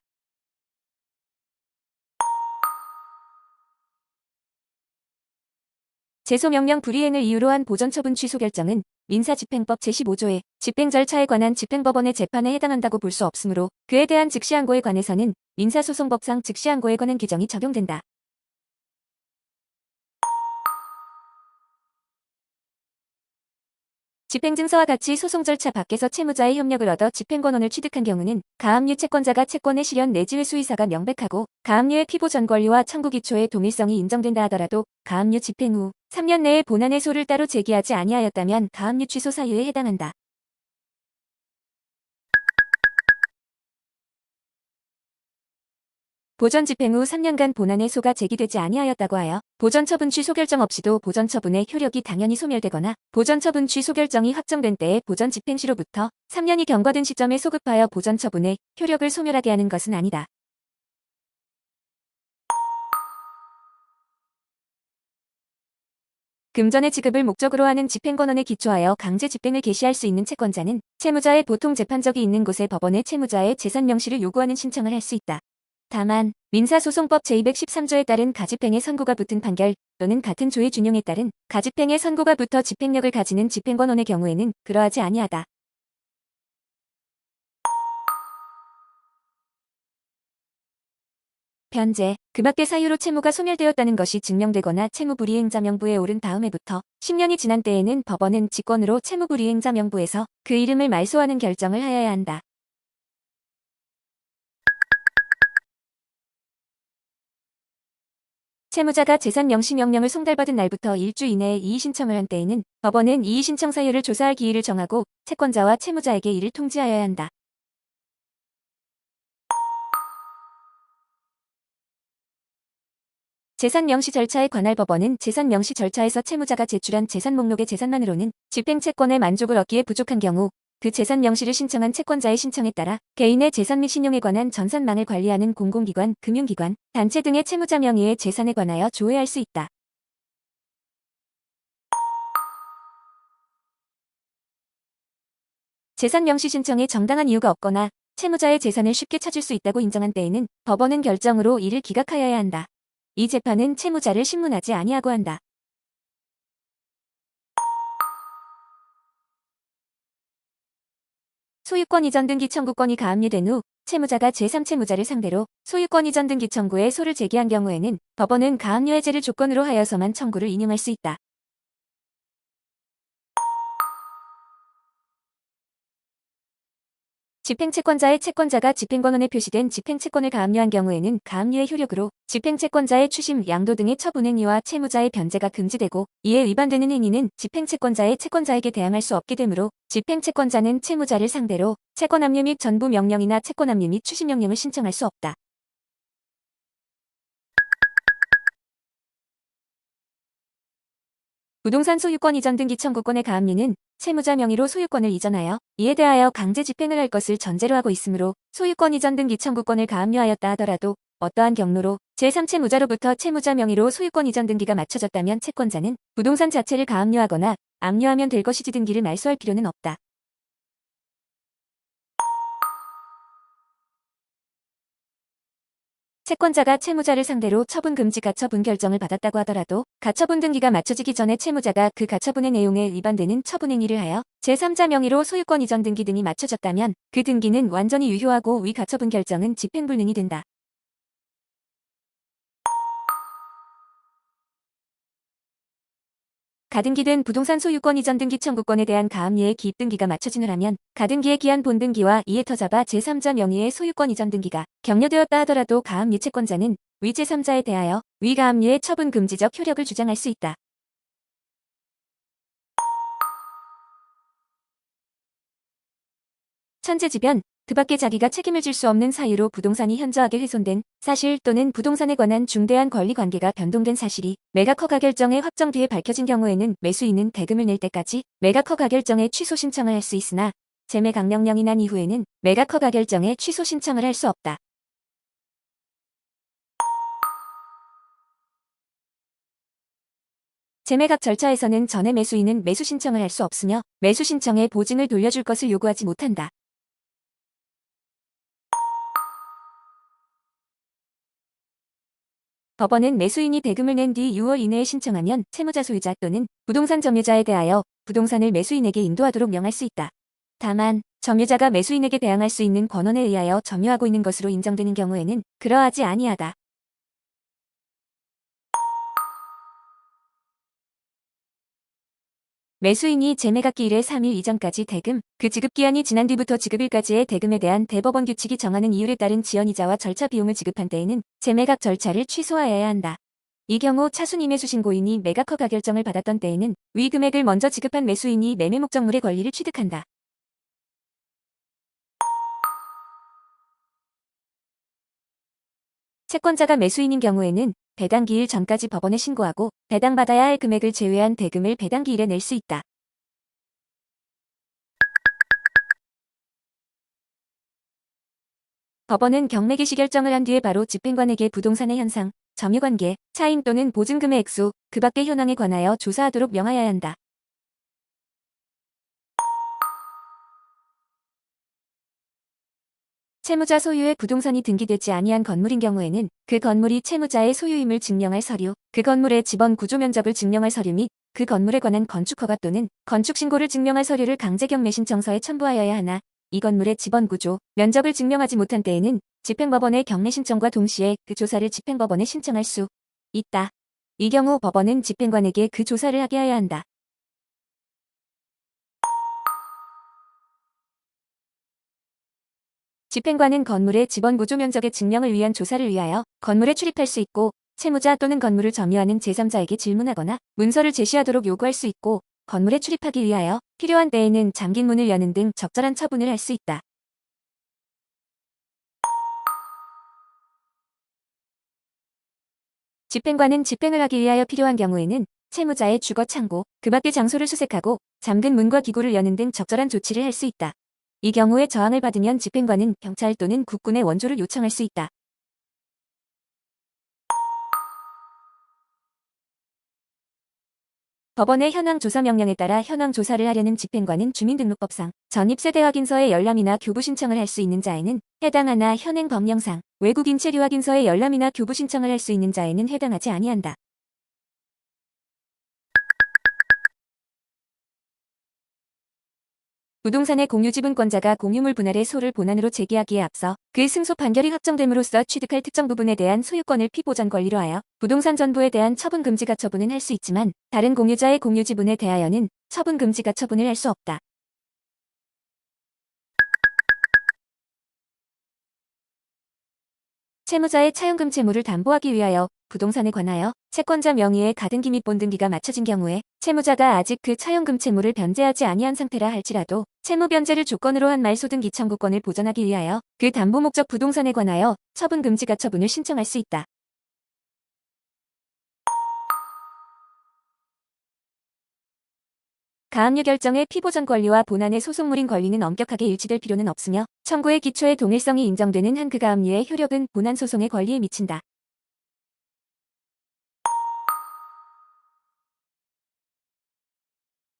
제소명령 불이행을 이유로 한 보전처분 취소 결정은 민사집행법 제15조의 집행 절차에 관한 집행법원의 재판에 해당한다고 볼 수 없으므로 그에 대한 즉시항고에 관해서는 민사소송법상 즉시항고에 관한 규정이 적용된다. 집행증서와 같이 소송 절차 밖에서 채무자의 협력을 얻어 집행권원을 취득한 경우는 가압류 채권자가 채권의 실현 내지 회수 의사가 명백하고 가압류의 피보 전 권리와 청구 기초의 동일성이 인정된다 하더라도 가압류 집행 후 3년 내에 본안의 소를 따로 제기하지 아니하였다면 가압류 취소 사유에 해당한다. 보전 집행 후 3년간 본안의 소가 제기되지 아니하였다고 하여 보전 처분 취소 결정 없이도 보전 처분의 효력이 당연히 소멸되거나 보전 처분 취소 결정이 확정된 때에 보전 집행 시로부터 3년이 경과된 시점에 소급하여 보전 처분의 효력을 소멸하게 하는 것은 아니다. 금전의 지급을 목적으로 하는 집행권원에 기초하여 강제 집행을 개시할 수 있는 채권자는 채무자의 보통 재판적이 있는 곳에 법원에 채무자의 재산 명시를 요구하는 신청을 할 수 있다. 다만 민사소송법 제213조에 따른 가집행의 선고가 붙은 판결 또는 같은 조의 준용에 따른 가집행의 선고가 붙어 집행력을 가지는 집행권원의 경우에는 그러하지 아니하다. 변제, 그 밖의 사유로 채무가 소멸되었다는 것이 증명되거나 채무불이행자 명부에 오른 다음에부터 10년이 지난 때에는 법원은 직권으로 채무불이행자 명부에서 그 이름을 말소하는 결정을 하여야 한다. 채무자가 재산 명시 명령을 송달받은 날부터 일주 이내에 이의신청을 한 때에는 법원은 이의신청 사유를 조사할 기일을 정하고 채권자와 채무자에게 이를 통지하여야 한다. 재산 명시 절차에 관할 법원은 재산 명시 절차에서 채무자가 제출한 재산 목록의 재산만으로는 집행채권의 만족을 얻기에 부족한 경우 그 재산 명시를 신청한 채권자의 신청에 따라 개인의 재산 및 신용에 관한 전산망을 관리하는 공공기관, 금융기관, 단체 등의 채무자 명의의 재산에 관하여 조회할 수 있다. 재산 명시 신청에 정당한 이유가 없거나 채무자의 재산을 쉽게 찾을 수 있다고 인정한 때에는 법원은 결정으로 이를 기각하여야 한다. 이 재판은 채무자를 신문하지 아니하고 한다. 소유권 이전 등기 청구권이 가압류된 후 채무자가 제3채무자를 상대로 소유권 이전 등기 청구에 소를 제기한 경우에는 법원은 가압류 해제를 조건으로 하여서만 청구를 인용할 수 있다. 집행채권자의 채권자가 집행권원에 표시된 집행채권을 가압류한 경우에는 가압류의 효력으로 집행채권자의 추심, 양도 등의 처분행위와 채무자의 변제가 금지되고 이에 위반되는 행위는 집행채권자의 채권자에게 대항할 수 없게 되므로 집행채권자는 채무자를 상대로 채권압류 및 전부 명령이나 채권압류 및 추심명령을 신청할 수 없다. 부동산 소유권 이전 등기 청구권의 가압류는 채무자 명의로 소유권을 이전하여 이에 대하여 강제 집행을 할 것을 전제로 하고 있으므로 소유권 이전 등기 청구권을 가압류하였다 하더라도 어떠한 경로로 제3채무자로부터 채무자 명의로 소유권 이전 등기가 맞춰졌다면 채권자는 부동산 자체를 가압류하거나 압류하면 될 것이지 등기를 말소할 필요는 없다. 채권자가 채무자를 상대로 처분금지 가처분 결정을 받았다고 하더라도 가처분 등기가 맞춰지기 전에 채무자가 그 가처분의 내용에 위반되는 처분행위를 하여 제3자 명의로 소유권 이전 등기 등이 맞춰졌다면 그 등기는 완전히 유효하고 위 가처분 결정은 집행불능이 된다. 가등기된 부동산 소유권 이전 등기 청구권에 대한 가압류의 기입 등기가 맞춰지느라면 가등기의 기한 본등기와 이에 터잡아 제3자 명의의 소유권 이전 등기가 격려되었다 하더라도 가압류 채권자는 위 제3자에 대하여 위 가압류의 처분 금지적 효력을 주장할 수 있다. 천재지변, 그 밖에 자기가 책임을 질 수 없는 사유로 부동산이 현저하게 훼손된 사실 또는 부동산에 관한 중대한 권리관계가 변동된 사실이 매각 허가 결정의 확정 뒤에 밝혀진 경우에는 매수인은 대금을 낼 때까지 매각 허가 결정의 취소 신청을 할 수 있으나 재매 강령령이 난 이후에는 매각 허가 결정의 취소 신청을 할 수 없다. 재매각 절차에서는 전에 매수인은 매수 신청을 할 수 없으며 매수 신청의 보증을 돌려줄 것을 요구하지 못한다. 법원은 매수인이 대금을 낸 뒤 6월 이내에 신청하면 채무자 소유자 또는 부동산 점유자에 대하여 부동산을 매수인에게 인도하도록 명할 수 있다. 다만 점유자가 매수인에게 대항할 수 있는 권한에 의하여 점유하고 있는 것으로 인정되는 경우에는 그러하지 아니하다. 매수인이 재매각기일의 3일 이전까지 대금, 그 지급기한이 지난 뒤부터 지급일까지의 대금에 대한 대법원 규칙이 정하는 이율에 따른 지연이자와 절차 비용을 지급한 때에는 재매각 절차를 취소하여야 한다. 이 경우 차순임매수 신고인이 매각 허가 결정을 받았던 때에는 위 금액을 먼저 지급한 매수인이 매매 목적물의 권리를 취득한다. 채권자가 매수인인 경우에는 배당기일 전까지 법원에 신고하고 배당받아야 할 금액을 제외한 대금을 배당기일에 낼 수 있다. 법원은 경매 개시 결정을 한 뒤에 바로 집행관에게 부동산의 현상, 점유관계, 차임 또는 보증금의 액수, 그 밖의 현황에 관하여 조사하도록 명하여야 한다. 채무자 소유의 부동산이 등기되지 아니한 건물인 경우에는 그 건물이 채무자의 소유임을 증명할 서류, 그 건물의 지번 구조 면적을 증명할 서류 및 그 건물에 관한 건축 허가 또는 건축 신고를 증명할 서류를 강제 경매 신청서에 첨부하여야 하나, 이 건물의 지번 구조, 면적을 증명하지 못한 때에는 집행법원의 경매 신청과 동시에 그 조사를 집행법원에 신청할 수 있다. 이 경우 법원은 집행관에게 그 조사를 하게 하여야 한다. 집행관은 건물의 지번 구조 면적의 증명을 위한 조사를 위하여 건물에 출입할 수 있고, 채무자 또는 건물을 점유하는 제3자에게 질문하거나 문서를 제시하도록 요구할 수 있고, 건물에 출입하기 위하여 필요한 때에는 잠긴 문을 여는 등 적절한 처분을 할 수 있다. 집행관은 집행을 하기 위하여 필요한 경우에는 채무자의 주거 창고, 그 밖의 장소를 수색하고 잠근 문과 기구를 여는 등 적절한 조치를 할 수 있다. 이 경우에 저항을 받으면 집행관은 경찰 또는 국군의 원조를 요청할 수 있다. 법원의 현황 조사 명령에 따라 현황 조사를 하려는 집행관은 주민등록법상 전입세대 확인서의 열람이나 교부 신청을 할 수 있는 자에는 해당하나 현행 법령상 외국인 체류 확인서의 열람이나 교부 신청을 할 수 있는 자에는 해당하지 아니한다. 부동산의 공유지분권자가 공유물 분할의 소를 본안으로 제기하기에 앞서 그 승소 판결이 확정됨으로써 취득할 특정 부분에 대한 소유권을 피보전 권리로 하여 부동산 전부에 대한 처분 금지 가처분은 할 수 있지만 다른 공유자의 공유지분에 대하여는 처분 금지 가처분을 할 수 없다. 채무자의 차용금 채무를 담보하기 위하여 부동산에 관하여 채권자 명의의 가등기 및 본등기가 맞춰진 경우에 채무자가 아직 그 차용금 채무를 변제하지 아니한 상태라 할지라도 채무 변제를 조건으로 한 말소등기 청구권을 보전하기 위하여 그 담보 목적 부동산에 관하여 처분 금지 가처분을 신청할 수 있다. 가압류 결정의 피보전 권리와 본안의 소송물인 권리는 엄격하게 일치될 필요는 없으며 청구의 기초에 동일성이 인정되는 한 그 가압류의 효력은 본안 소송의 권리에 미친다.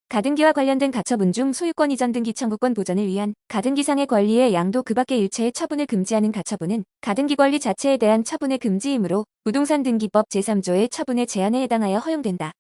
가등기와 관련된 가처분 중 소유권 이전 등기 청구권 보전을 위한 가등기상의 권리의 양도 그 밖의 일체의 처분을 금지하는 가처분은 가등기 권리 자체에 대한 처분의 금지이므로 부동산 등기법 제3조의 처분의 제한에 해당하여 허용된다.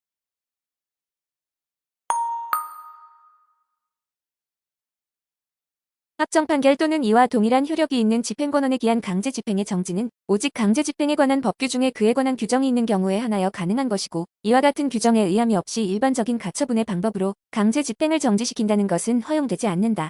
확정 판결 또는 이와 동일한 효력이 있는 집행권원에 기한 강제 집행의 정지는 오직 강제 집행에 관한 법규 중에 그에 관한 규정이 있는 경우에 한하여 가능한 것이고, 이와 같은 규정에 의함이 없이 일반적인 가처분의 방법으로 강제 집행을 정지시킨다는 것은 허용되지 않는다.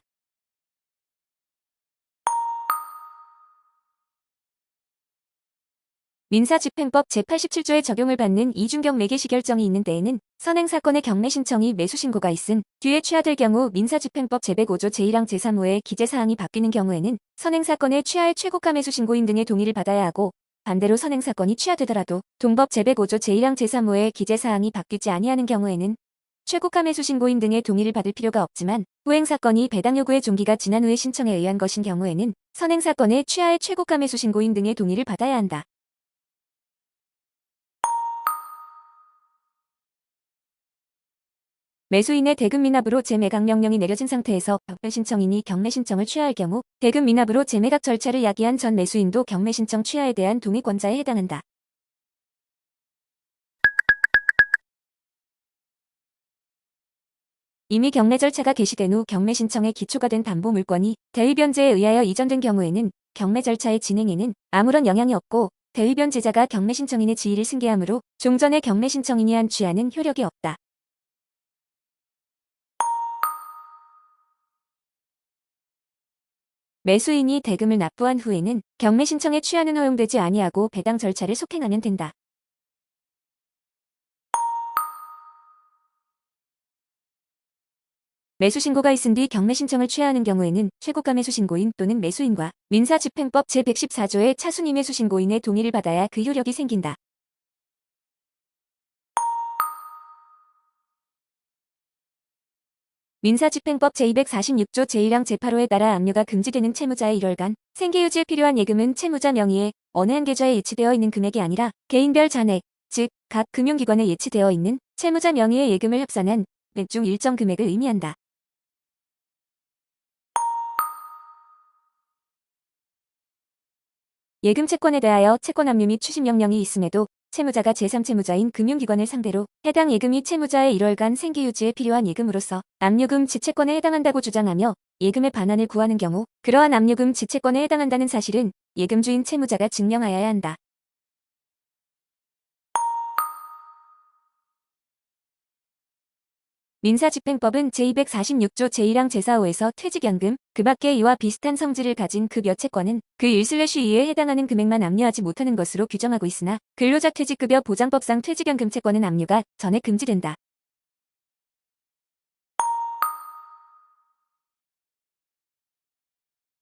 민사집행법 제87조의 적용을 받는 이중경 매개시 결정이 있는 때에는 선행사건의 경매 신청이 매수신고가 있은 뒤에 취하될 경우 민사집행법 제105조 제1항 제3호의 기재사항이 바뀌는 경우에는 선행사건의 취하의 최고가 매수신고인 등의 동의를 받아야 하고, 반대로 선행사건이 취하되더라도 동법 제105조 제1항 제3호의 기재사항이 바뀌지 아니하는 경우에는 최고가 매수신고인 등의 동의를 받을 필요가 없지만 후행사건이 배당 요구의 종기가 지난 후에 신청에 의한 것인 경우에는 선행사건의 취하의 최고가 매수신고인 등의 동의를 받아야 한다. 매수인의 대금 미납으로 재매각 명령이 내려진 상태에서 벽별 신청인이 경매 신청을 취하할 경우 대금 미납으로 재매각 절차를 야기한 전 매수인도 경매 신청 취하에 대한 동의권자에 해당한다. 이미 경매 절차가 개시된 후 경매 신청의 기초가 된 담보 물건이 대위 변제에 의하여 이전된 경우에는 경매 절차의 진행에는 아무런 영향이 없고, 대위 변제자가 경매 신청인의 지위를 승계하므로 종전의 경매 신청인이 한 취하는 효력이 없다. 매수인이 대금을 납부한 후에는 경매 신청의 취하는 허용되지 아니하고 배당 절차를 속행하면 된다. 매수신고가 있은 뒤 경매 신청을 취하하는 경우에는 최고가 매수신고인 또는 매수인과 민사집행법 제114조의 차순위 매수신고인의 동의를 받아야 그 효력이 생긴다. 민사집행법 제246조 제1항 제8호에 따라 압류가 금지되는 채무자의 1월간 생계유지에 필요한 예금은 채무자 명의의 어느 한 계좌에 예치되어 있는 금액이 아니라 개인별 잔액, 즉 각 금융기관에 예치되어 있는 채무자 명의의 예금을 합산한 금액 중 일정 금액을 의미한다. 예금 채권에 대하여 채권 압류 및 추심 명령이 있음에도 채무자가 제3채무자인 금융기관을 상대로 해당 예금이 채무자의 1월간 생계유지에 필요한 예금으로서 압류금 지채권에 해당한다고 주장하며 예금의 반환을 구하는 경우 그러한 압류금 지채권에 해당한다는 사실은 예금주인 채무자가 증명하여야 한다. 민사집행법은 제246조 제1항 제4호에서 퇴직연금, 그 밖에 이와 비슷한 성질을 가진 급 여채권은 그 1/2에 해당하는 금액만 압류하지 못하는 것으로 규정하고 있으나 근로자 퇴직급여 보장법상 퇴직연금 채권은 압류가 전액 금지된다.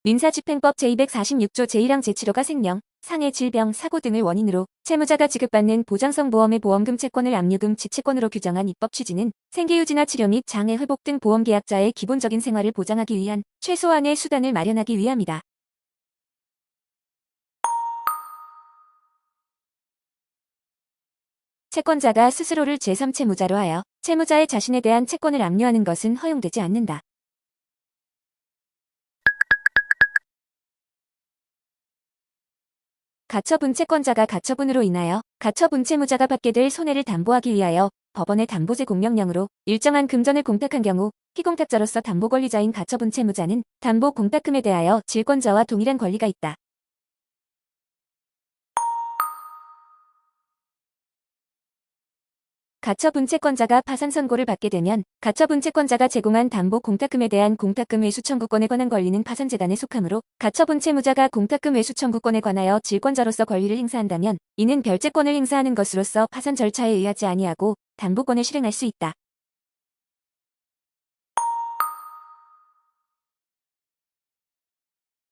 민사집행법 제246조 제1항 제7호가 생명, 상해, 질병, 사고 등을 원인으로 채무자가 지급받는 보장성 보험의 보험금 채권을 압류금 지채권으로 규정한 입법 취지는 생계유지나 치료 및 장애 회복 등 보험계약자의 기본적인 생활을 보장하기 위한 최소한의 수단을 마련하기 위함이다. 채권자가 스스로를 제3채무자로 하여 채무자의 자신에 대한 채권을 압류하는 것은 허용되지 않는다. 가처분 채권자가 가처분으로 인하여 가처분 채무자가 받게 될 손해를 담보하기 위하여 법원의 담보제 공명령으로 일정한 금전을 공탁한 경우 피공탁자로서 담보권리자인 가처분 채무자는 담보 공탁금에 대하여 질권자와 동일한 권리가 있다. 가처분 채권자가 파산 선고를 받게 되면 가처분 채권자가 제공한 담보 공탁금에 대한 공탁금 회수 청구권에 관한 권리는 파산재단에 속하므로 가처분 채무자가 공탁금 회수 청구권에 관하여 질권자로서 권리를 행사한다면 이는 별채권을 행사하는 것으로서 파산 절차에 의하지 아니하고 담보권을 실행할 수 있다.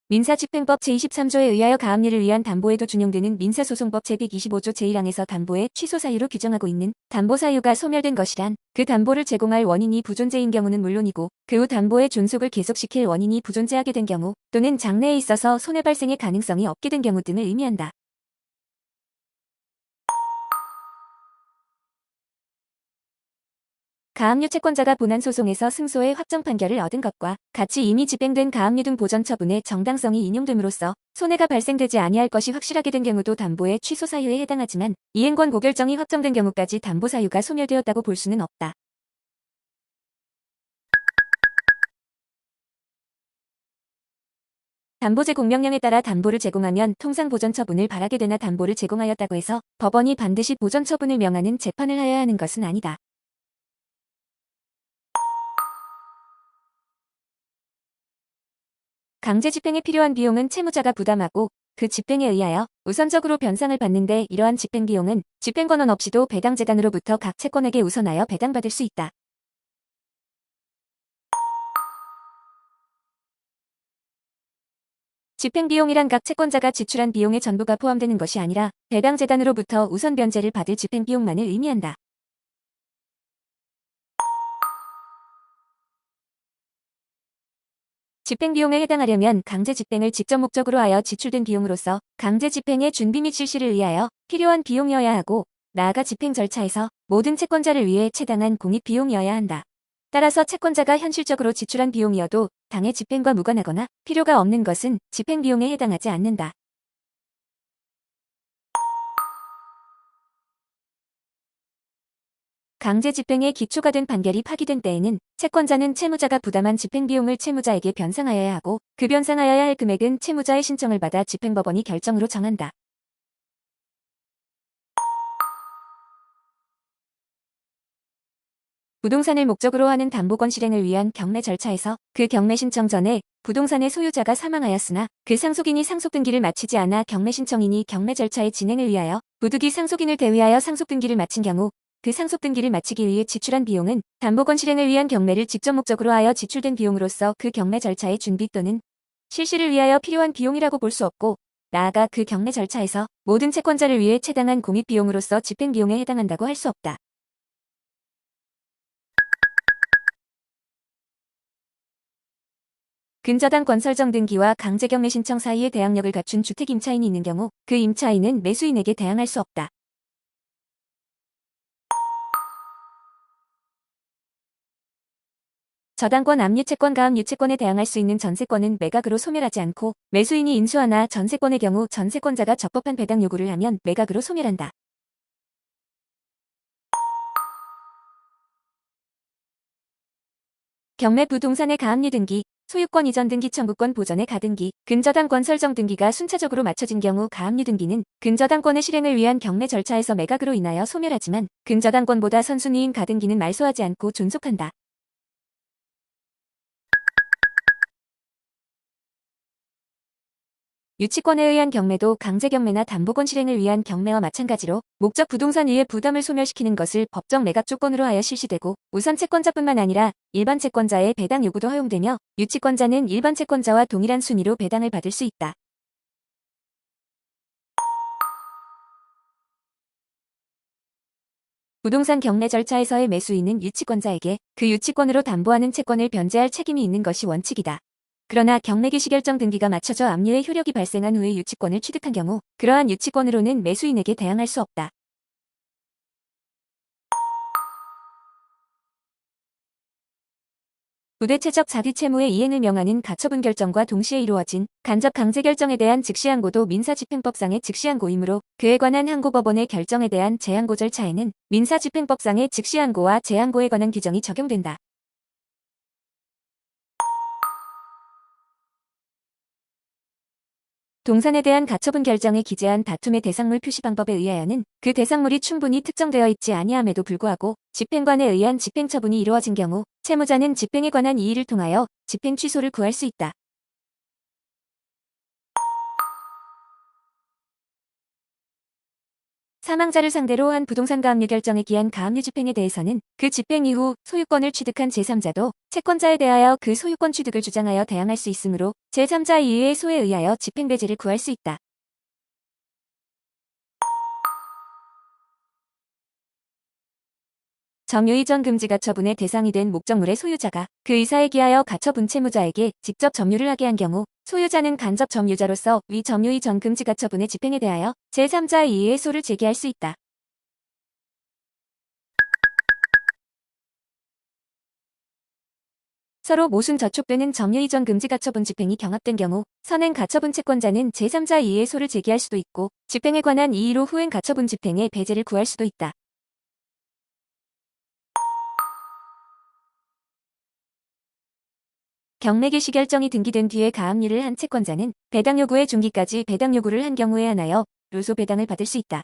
민사집행법 제23조에 의하여 가압류를 위한 담보에도 준용되는 민사소송법 제125조 제1항에서 담보의 취소 사유로 규정하고 있는 담보 사유가 소멸된 것이란 그 담보를 제공할 원인이 부존재인 경우는 물론이고 그 후 담보의 존속을 계속시킬 원인이 부존재하게 된 경우 또는 장래에 있어서 손해 발생의 가능성이 없게 된 경우 등을 의미한다. 가압류 채권자가 본안 소송에서 승소의 확정 판결을 얻은 것과 같이 이미 집행된 가압류 등 보전 처분의 정당성이 인용됨으로써 손해가 발생되지 아니할 것이 확실하게 된 경우도 담보의 취소 사유에 해당하지만 이행권 고결정이 확정된 경우까지 담보 사유가 소멸되었다고 볼 수는 없다. 담보제 공명령에 따라 담보를 제공하면 통상 보전 처분을 바라게 되나 담보를 제공하였다고 해서 법원이 반드시 보전 처분을 명하는 재판을 하여야 하는 것은 아니다. 강제 집행에 필요한 비용은 채무자가 부담하고 그 집행에 의하여 우선적으로 변상을 받는데 이러한 집행 비용은 집행권원 없이도 배당재단으로부터 각 채권에게 우선하여 배당받을 수 있다. 집행비용이란 각 채권자가 지출한 비용의 전부가 포함되는 것이 아니라 배당재단으로부터 우선 변제를 받을 집행비용만을 의미한다. 집행비용에 해당하려면 강제 집행을 직접 목적으로 하여 지출된 비용으로서 강제 집행의 준비 및 실시를 위하여 필요한 비용이어야 하고 나아가 집행 절차에서 모든 채권자를 위해 채당한 공익 비용이어야 한다. 따라서 채권자가 현실적으로 지출한 비용이어도 당해 집행과 무관하거나 필요가 없는 것은 집행비용에 해당하지 않는다. 강제 집행의 기초가 된 판결이 파기된 때에는 채권자는 채무자가 부담한 집행비용을 채무자에게 변상하여야 하고 그 변상하여야 할 금액은 채무자의 신청을 받아 집행법원이 결정으로 정한다. 부동산을 목적으로 하는 담보권 실행을 위한 경매 절차에서 그 경매 신청 전에 부동산의 소유자가 사망하였으나 그 상속인이 상속 등기를 마치지 않아 경매 신청인이 경매 절차의 진행을 위하여 부득이 상속인을 대위하여 상속 등기를 마친 경우 그 상속 등기를 마치기 위해 지출한 비용은 담보권 실행을 위한 경매를 직접 목적으로 하여 지출된 비용으로서 그 경매 절차의 준비 또는 실시를 위하여 필요한 비용이라고 볼 수 없고 나아가 그 경매 절차에서 모든 채권자를 위해 채당한 공익 비용으로서 집행비용에 해당한다고 할 수 없다. 근저당권 설정 등기와 강제경매 신청 사이에 대항력을 갖춘 주택 임차인이 있는 경우 그 임차인은 매수인에게 대항할 수 없다. 저당권 압류채권 가압 유채권에 대항할 수 있는 전세권은 매각으로 소멸하지 않고 매수인이 인수하나 전세권의 경우 전세권자가 적법한 배당 요구를 하면 매각으로 소멸한다. 경매 부동산의 가압류 등기, 소유권 이전 등기 청구권 보전의 가등기, 근저당권 설정 등기가 순차적으로 맞춰진 경우 가압류 등기는 근저당권의 실행을 위한 경매 절차에서 매각으로 인하여 소멸하지만 근저당권보다 선순위인 가등기는 말소하지 않고 존속한다. 유치권에 의한 경매도 강제경매나 담보권 실행을 위한 경매와 마찬가지로 목적 부동산 이의 부담을 소멸시키는 것을 법정 매각 조건으로 하여 실시되고 우선 채권자뿐만 아니라 일반 채권자의 배당 요구도 허용되며 유치권자는 일반 채권자와 동일한 순위로 배당을 받을 수 있다. 부동산 경매 절차에서의 매수인은 유치권자에게 그 유치권으로 담보하는 채권을 변제할 책임이 있는 것이 원칙이다. 그러나 경매 개시 결정 등기가 맞춰져 압류의 효력이 발생한 후에 유치권을 취득한 경우 그러한 유치권으로는 매수인에게 대항할 수 없다. 부대체적 자기채무의 이행을 명하는 가처분 결정과 동시에 이루어진 간접 강제 결정에 대한 즉시항고도 민사집행법상의 즉시항고이므로 그에 관한 항고법원의 결정에 대한 재항고 절차에는 민사집행법상의 즉시항고와 재항고에 관한 규정이 적용된다. 동산에 대한 가처분 결정에 기재한 다툼의 대상물 표시 방법에 의하여는 그 대상물이 충분히 특정되어 있지 아니함에도 불구하고 집행관에 의한 집행처분이 이루어진 경우 채무자는 집행에 관한 이의를 통하여 집행 취소를 구할 수 있다. 사망자를 상대로 한 부동산 가압류 결정에 기한 가압류 집행에 대해서는 그 집행 이후 소유권을 취득한 제3자도 채권자에 대하여 그 소유권 취득을 주장하여 대항할 수 있으므로 제3자 이의의 소에 의하여 집행 배제를 구할 수 있다. 점유이전 금지 가처분의 대상이 된 목적물의 소유자가 그 의사에 기하여 가처분 채무자에게 직접 점유를 하게 한 경우 소유자는 간접 점유자로서 위 점유이전 금지 가처분의 집행에 대하여 제3자 이의의 소를 제기할 수 있다. 서로 모순 저촉되는 점유이전 금지 가처분 집행이 경합된 경우 선행 가처분 채권자는 제3자 이의의 소를 제기할 수도 있고 집행에 관한 이의로 후행 가처분 집행의 배제를 구할 수도 있다. 경매 개시 결정이 등기된 뒤에 가압류를 한 채권자는 배당 요구의 중기까지 배당 요구를 한 경우에 한하여 로소 배당을 받을 수 있다.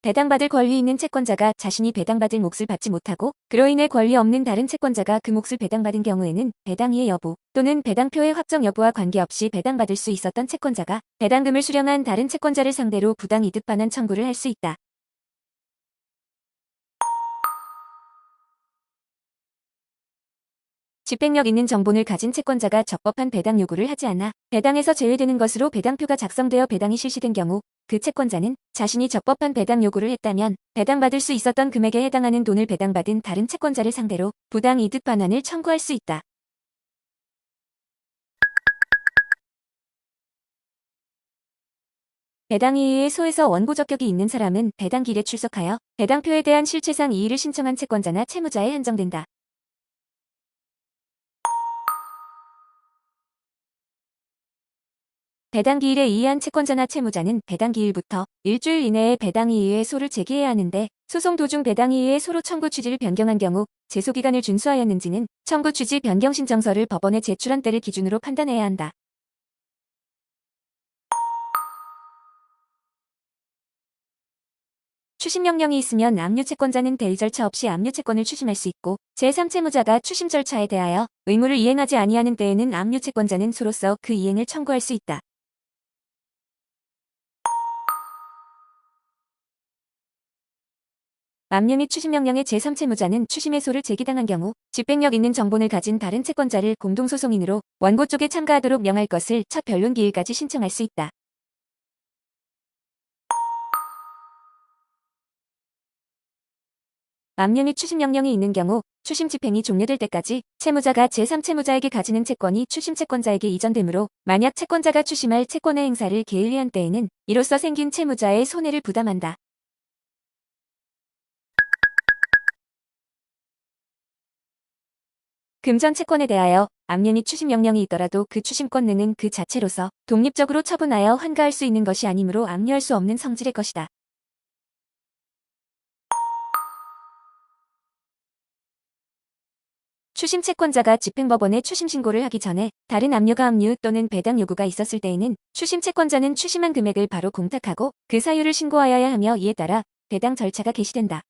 배당받을 권리 있는 채권자가 자신이 배당받을 몫을 받지 못하고 그로 인해 권리 없는 다른 채권자가 그 몫을 배당받은 경우에는 배당이의 여부 또는 배당표의 확정 여부와 관계없이 배당받을 수 있었던 채권자가 배당금을 수령한 다른 채권자를 상대로 부당이득 반환 청구를 할 수 있다. 집행력 있는 정본을 가진 채권자가 적법한 배당 요구를 하지 않아 배당에서 제외되는 것으로 배당표가 작성되어 배당이 실시된 경우 그 채권자는 자신이 적법한 배당 요구를 했다면 배당받을 수 있었던 금액에 해당하는 돈을 배당받은 다른 채권자를 상대로 부당 이득 반환을 청구할 수 있다. 배당 이의의 소에서 원고 적격이 있는 사람은 배당기일에 출석하여 배당표에 대한 실체상 이의를 신청한 채권자나 채무자에 한정된다. 배당기일에 이의한 채권자나 채무자는 배당기일부터 일주일 이내에 배당이의의 소를 제기해야 하는데 소송 도중 배당이의의 소로 청구 취지를 변경한 경우 제소기간을 준수하였는지는 청구 취지 변경 신청서를 법원에 제출한 때를 기준으로 판단해야 한다. 추심명령이 있으면 압류 채권자는 대의 절차 없이 압류 채권을 추심할 수 있고 제3채무자가 추심 절차에 대하여 의무를 이행하지 아니하는 때에는 압류 채권자는 소로서 그 이행을 청구할 수 있다. 압류 및 추심명령의 제3채무자는 추심의 소를 제기당한 경우 집행력 있는 정본을 가진 다른 채권자를 공동소송인으로 원고 쪽에 참가하도록 명할 것을 첫 변론 기일까지 신청할 수 있다. 압류 및 추심 명령이 있는 경우 추심 집행이 종료될 때까지 채무자가 제3채무자에게 가지는 채권이 추심 채권자에게 이전되므로 만약 채권자가 추심할 채권의 행사를 게을리한 때에는 이로써 생긴 채무자의 손해를 부담한다. 금전 채권에 대하여 압류 및 추심 명령이 있더라도 그 추심권능은 그 자체로서 독립적으로 처분하여 환가할 수 있는 것이 아니므로 압류할 수 없는 성질의 것이다. 추심 채권자가 집행법원에 추심 신고를 하기 전에 다른 압류가 압류 또는 배당 요구가 있었을 때에는 추심 채권자는 추심한 금액을 바로 공탁하고 그 사유를 신고하여야 하며 이에 따라 배당 절차가 개시된다.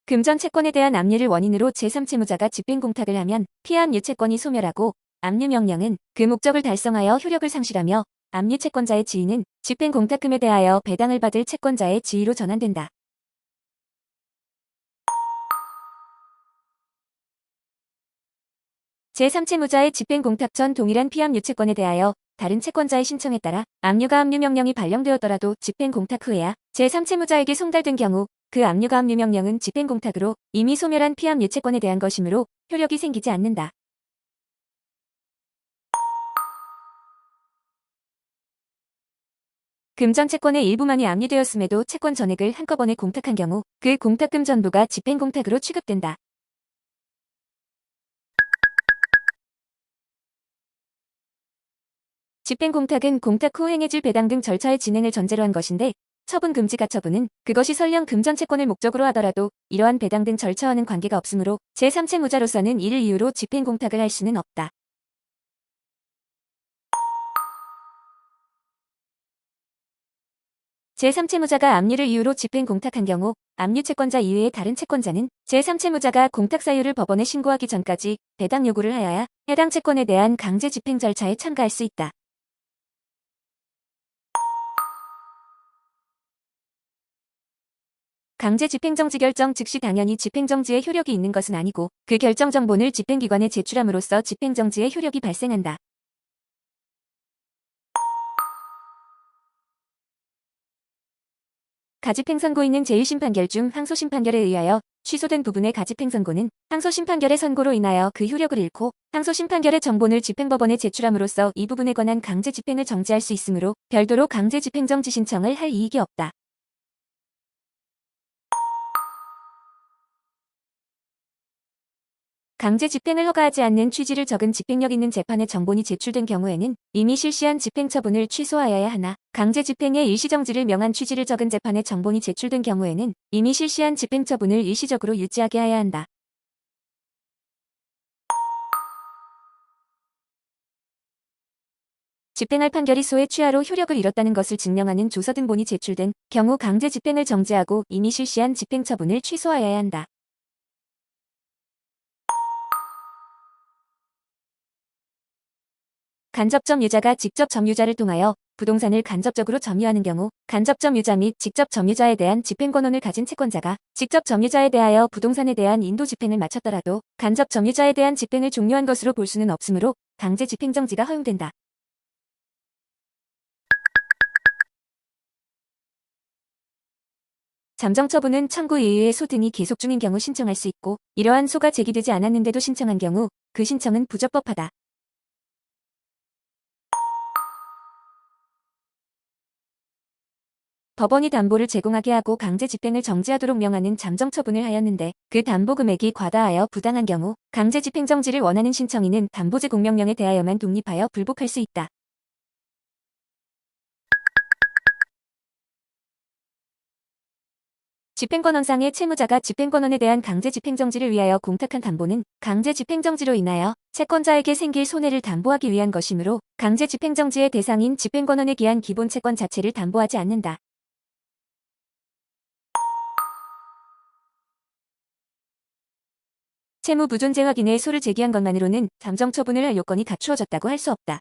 금전 채권에 대한 압류를 원인으로 제3채무자가 집행공탁을 하면 피압류 채권이 소멸하고 압류 명령은 그 목적을 달성하여 효력을 상실하며 압류 채권자의 지위는 집행공탁금에 대하여 배당을 받을 채권자의 지위로 전환된다. 제3채무자의 집행공탁 전 동일한 피압류 채권에 대하여 다른 채권자의 신청에 따라 압류가 압류 명령이 발령되었더라도 집행공탁 후에야 제3채무자에게 송달된 경우 그 압류가 압류 명령은 집행공탁으로 이미 소멸한 피압류 채권에 대한 것이므로 효력이 생기지 않는다. 금전 채권의 일부만이 압류되었음에도 채권 전액을 한꺼번에 공탁한 경우 그 공탁금 전부가 집행공탁으로 취급된다. 집행공탁은 공탁 후 행해질 배당 등 절차의 진행을 전제로 한 것인데 처분금지 가처분은 그것이 설령 금전채권을 목적으로 하더라도 이러한 배당 등 절차와는 관계가 없으므로 제3채무자로서는 이를 이유로 집행공탁을 할 수는 없다. 제3채무자가 압류를 이유로 집행공탁한 경우 압류채권자 이외의 다른 채권자는 제3채무자가 공탁 사유를 법원에 신고하기 전까지 배당 요구를 하여야 해당 채권에 대한 강제 집행 절차에 참가할 수 있다. 강제 집행정지 결정 즉시 당연히 집행정지의 효력이 있는 것은 아니고 그 결정 정본을 집행기관에 제출함으로써 집행정지의 효력이 발생한다. 가집행선고 있는 제1심판결 중 항소심판결에 의하여 취소된 부분의 가집행선고는 항소심판결의 선고로 인하여 그 효력을 잃고 항소심판결의 정본을 집행법원에 제출함으로써 이 부분에 관한 강제 집행을 정지할 수 있으므로 별도로 강제 집행정지 신청을 할 이익이 없다. 강제 집행을 허가하지 않는 취지를 적은 집행력 있는 재판의 정본이 제출된 경우에는 이미 실시한 집행처분을 취소하여야 하나 강제 집행의 일시정지를 명한 취지를 적은 재판의 정본이 제출된 경우에는 이미 실시한 집행처분을 일시적으로 유지하게 하여야 한다. 집행할 판결이 소의 취하로 효력을 잃었다는 것을 증명하는 조서 등본이 제출된 경우 강제 집행을 정지하고 이미 실시한 집행처분을 취소하여야 한다. 간접점 유자가 직접 점유자를 통하여 부동산을 간접적으로 점유하는 경우 간접점 유자 및 직접 점유자에 대한 집행권원을 가진 채권자가 직접 점유자에 대하여 부동산에 대한 인도 집행을 마쳤더라도 간접 점유자에 대한 집행을 종료한 것으로 볼 수는 없으므로 강제 집행정지가 허용된다. 잠정처분은 청구 이외의 소 등이 계속 중인 경우 신청할 수 있고 이러한 소가 제기되지 않았는데도 신청한 경우 그 신청은 부적법하다. 법원이 담보를 제공하게 하고 강제 집행을 정지하도록 명하는 잠정처분을 하였는데 그 담보 금액이 과다하여 부당한 경우 강제 집행 정지를 원하는 신청인은 담보 제공 명령에 대하여만 독립하여 불복할 수 있다. 집행권원상의 채무자가 집행권원에 대한 강제 집행정지를 위하여 공탁한 담보는 강제 집행정지로 인하여 채권자에게 생길 손해를 담보하기 위한 것이므로 강제 집행정지의 대상인 집행권원에 기한 기본 채권 자체를 담보하지 않는다. 채무 부존재 확인에 소를 제기한 것만으로는 잠정처분을 할 요건이 갖추어졌다고 할 수 없다.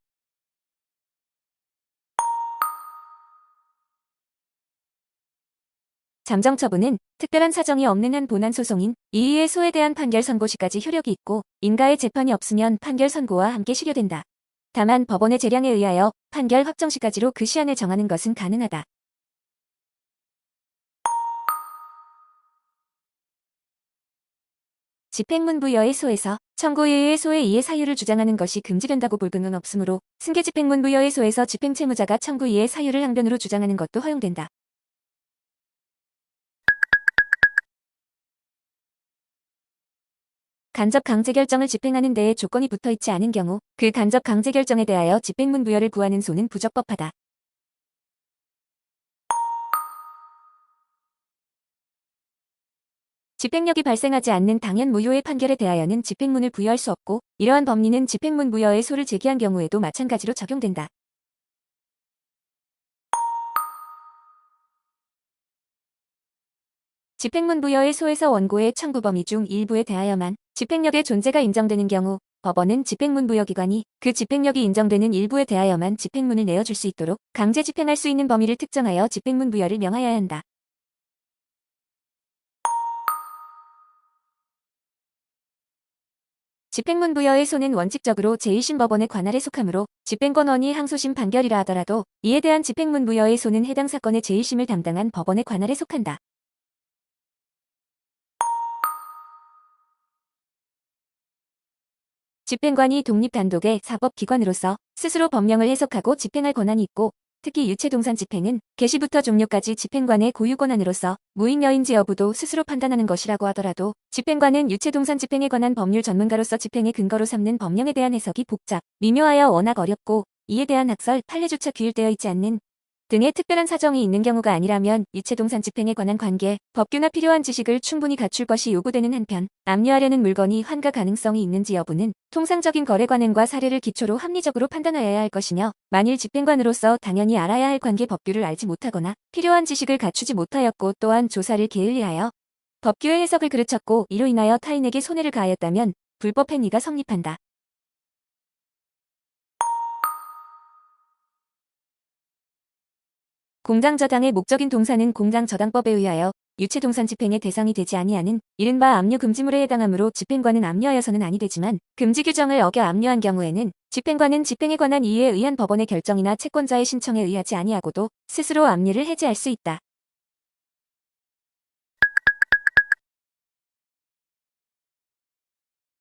잠정처분은 특별한 사정이 없는 한 본안 소송인 이의의 소에 대한 판결 선고 시까지 효력이 있고 인가의 재판이 없으면 판결 선고와 함께 실효된다. 다만 법원의 재량에 의하여 판결 확정 시까지로 그 시한을 정하는 것은 가능하다. 집행문부여의소에서 청구이의의 소의 이의 사유를 주장하는 것이 금지된다고 볼 근거는 없으므로 승계집행문부여의소에서 집행채무자가 청구이의 사유를 항변으로 주장하는 것도 허용된다. 간접 강제결정을 집행하는 데에 조건이 붙어있지 않은 경우 그 간접 강제결정에 대하여 집행문부여를 구하는 소는 부적법하다. 집행력이 발생하지 않는 당연 무효의 판결에 대하여는 집행문을 부여할 수 없고 이러한 법리는 집행문부여의 소를 제기한 경우에도 마찬가지로 적용된다. 집행문부여의 소에서 원고의 청구 범위 중 일부에 대하여만 집행력의 존재가 인정되는 경우 법원은 집행문부여기관이 그 집행력이 인정되는 일부에 대하여만 집행문을 내어줄 수 있도록 강제 집행할 수 있는 범위를 특정하여 집행문부여를 명하여야 한다. 집행문부여의 소는 원칙적으로 제1심 법원의 관할에 속하므로 집행권원이 항소심 판결이라 하더라도 이에 대한 집행문부여의 소는 해당 사건의 제1심을 담당한 법원의 관할에 속한다. 집행관이 독립단독의 사법기관으로서 스스로 법령을 해석하고 집행할 권한이 있고 특히 유체동산 집행은 개시부터 종료까지 집행관의 고유 권한으로서 무익여인지 여부도 스스로 판단하는 것이라고 하더라도 집행관은 유체동산 집행에 관한 법률 전문가로서 집행의 근거로 삼는 법령에 대한 해석이 복잡, 미묘하여 워낙 어렵고 이에 대한 학설, 판례조차 규율되어 있지 않는 등의 특별한 사정이 있는 경우가 아니라면 유체동산 집행에 관한 관계, 법규나 필요한 지식을 충분히 갖출 것이 요구되는 한편 압류하려는 물건이 환가 가능성이 있는지 여부는 통상적인 거래 관행과 사례를 기초로 합리적으로 판단하여야 할 것이며 만일 집행관으로서 당연히 알아야 할 관계 법규를 알지 못하거나 필요한 지식을 갖추지 못하였고 또한 조사를 게을리하여 법규의 해석을 그르쳤고 이로 인하여 타인에게 손해를 가하였다면 불법 행위가 성립한다. 공장저당의 목적인 동산은 공장저당법에 의하여 유체동산 집행의 대상이 되지 아니하는 이른바 압류 금지물에 해당하므로 집행관은 압류하여서는 아니 되지만 금지 규정을 어겨 압류한 경우에는 집행관은 집행에 관한 이유에 의한 법원의 결정이나 채권자의 신청에 의하지 아니하고도 스스로 압류를 해제할 수 있다.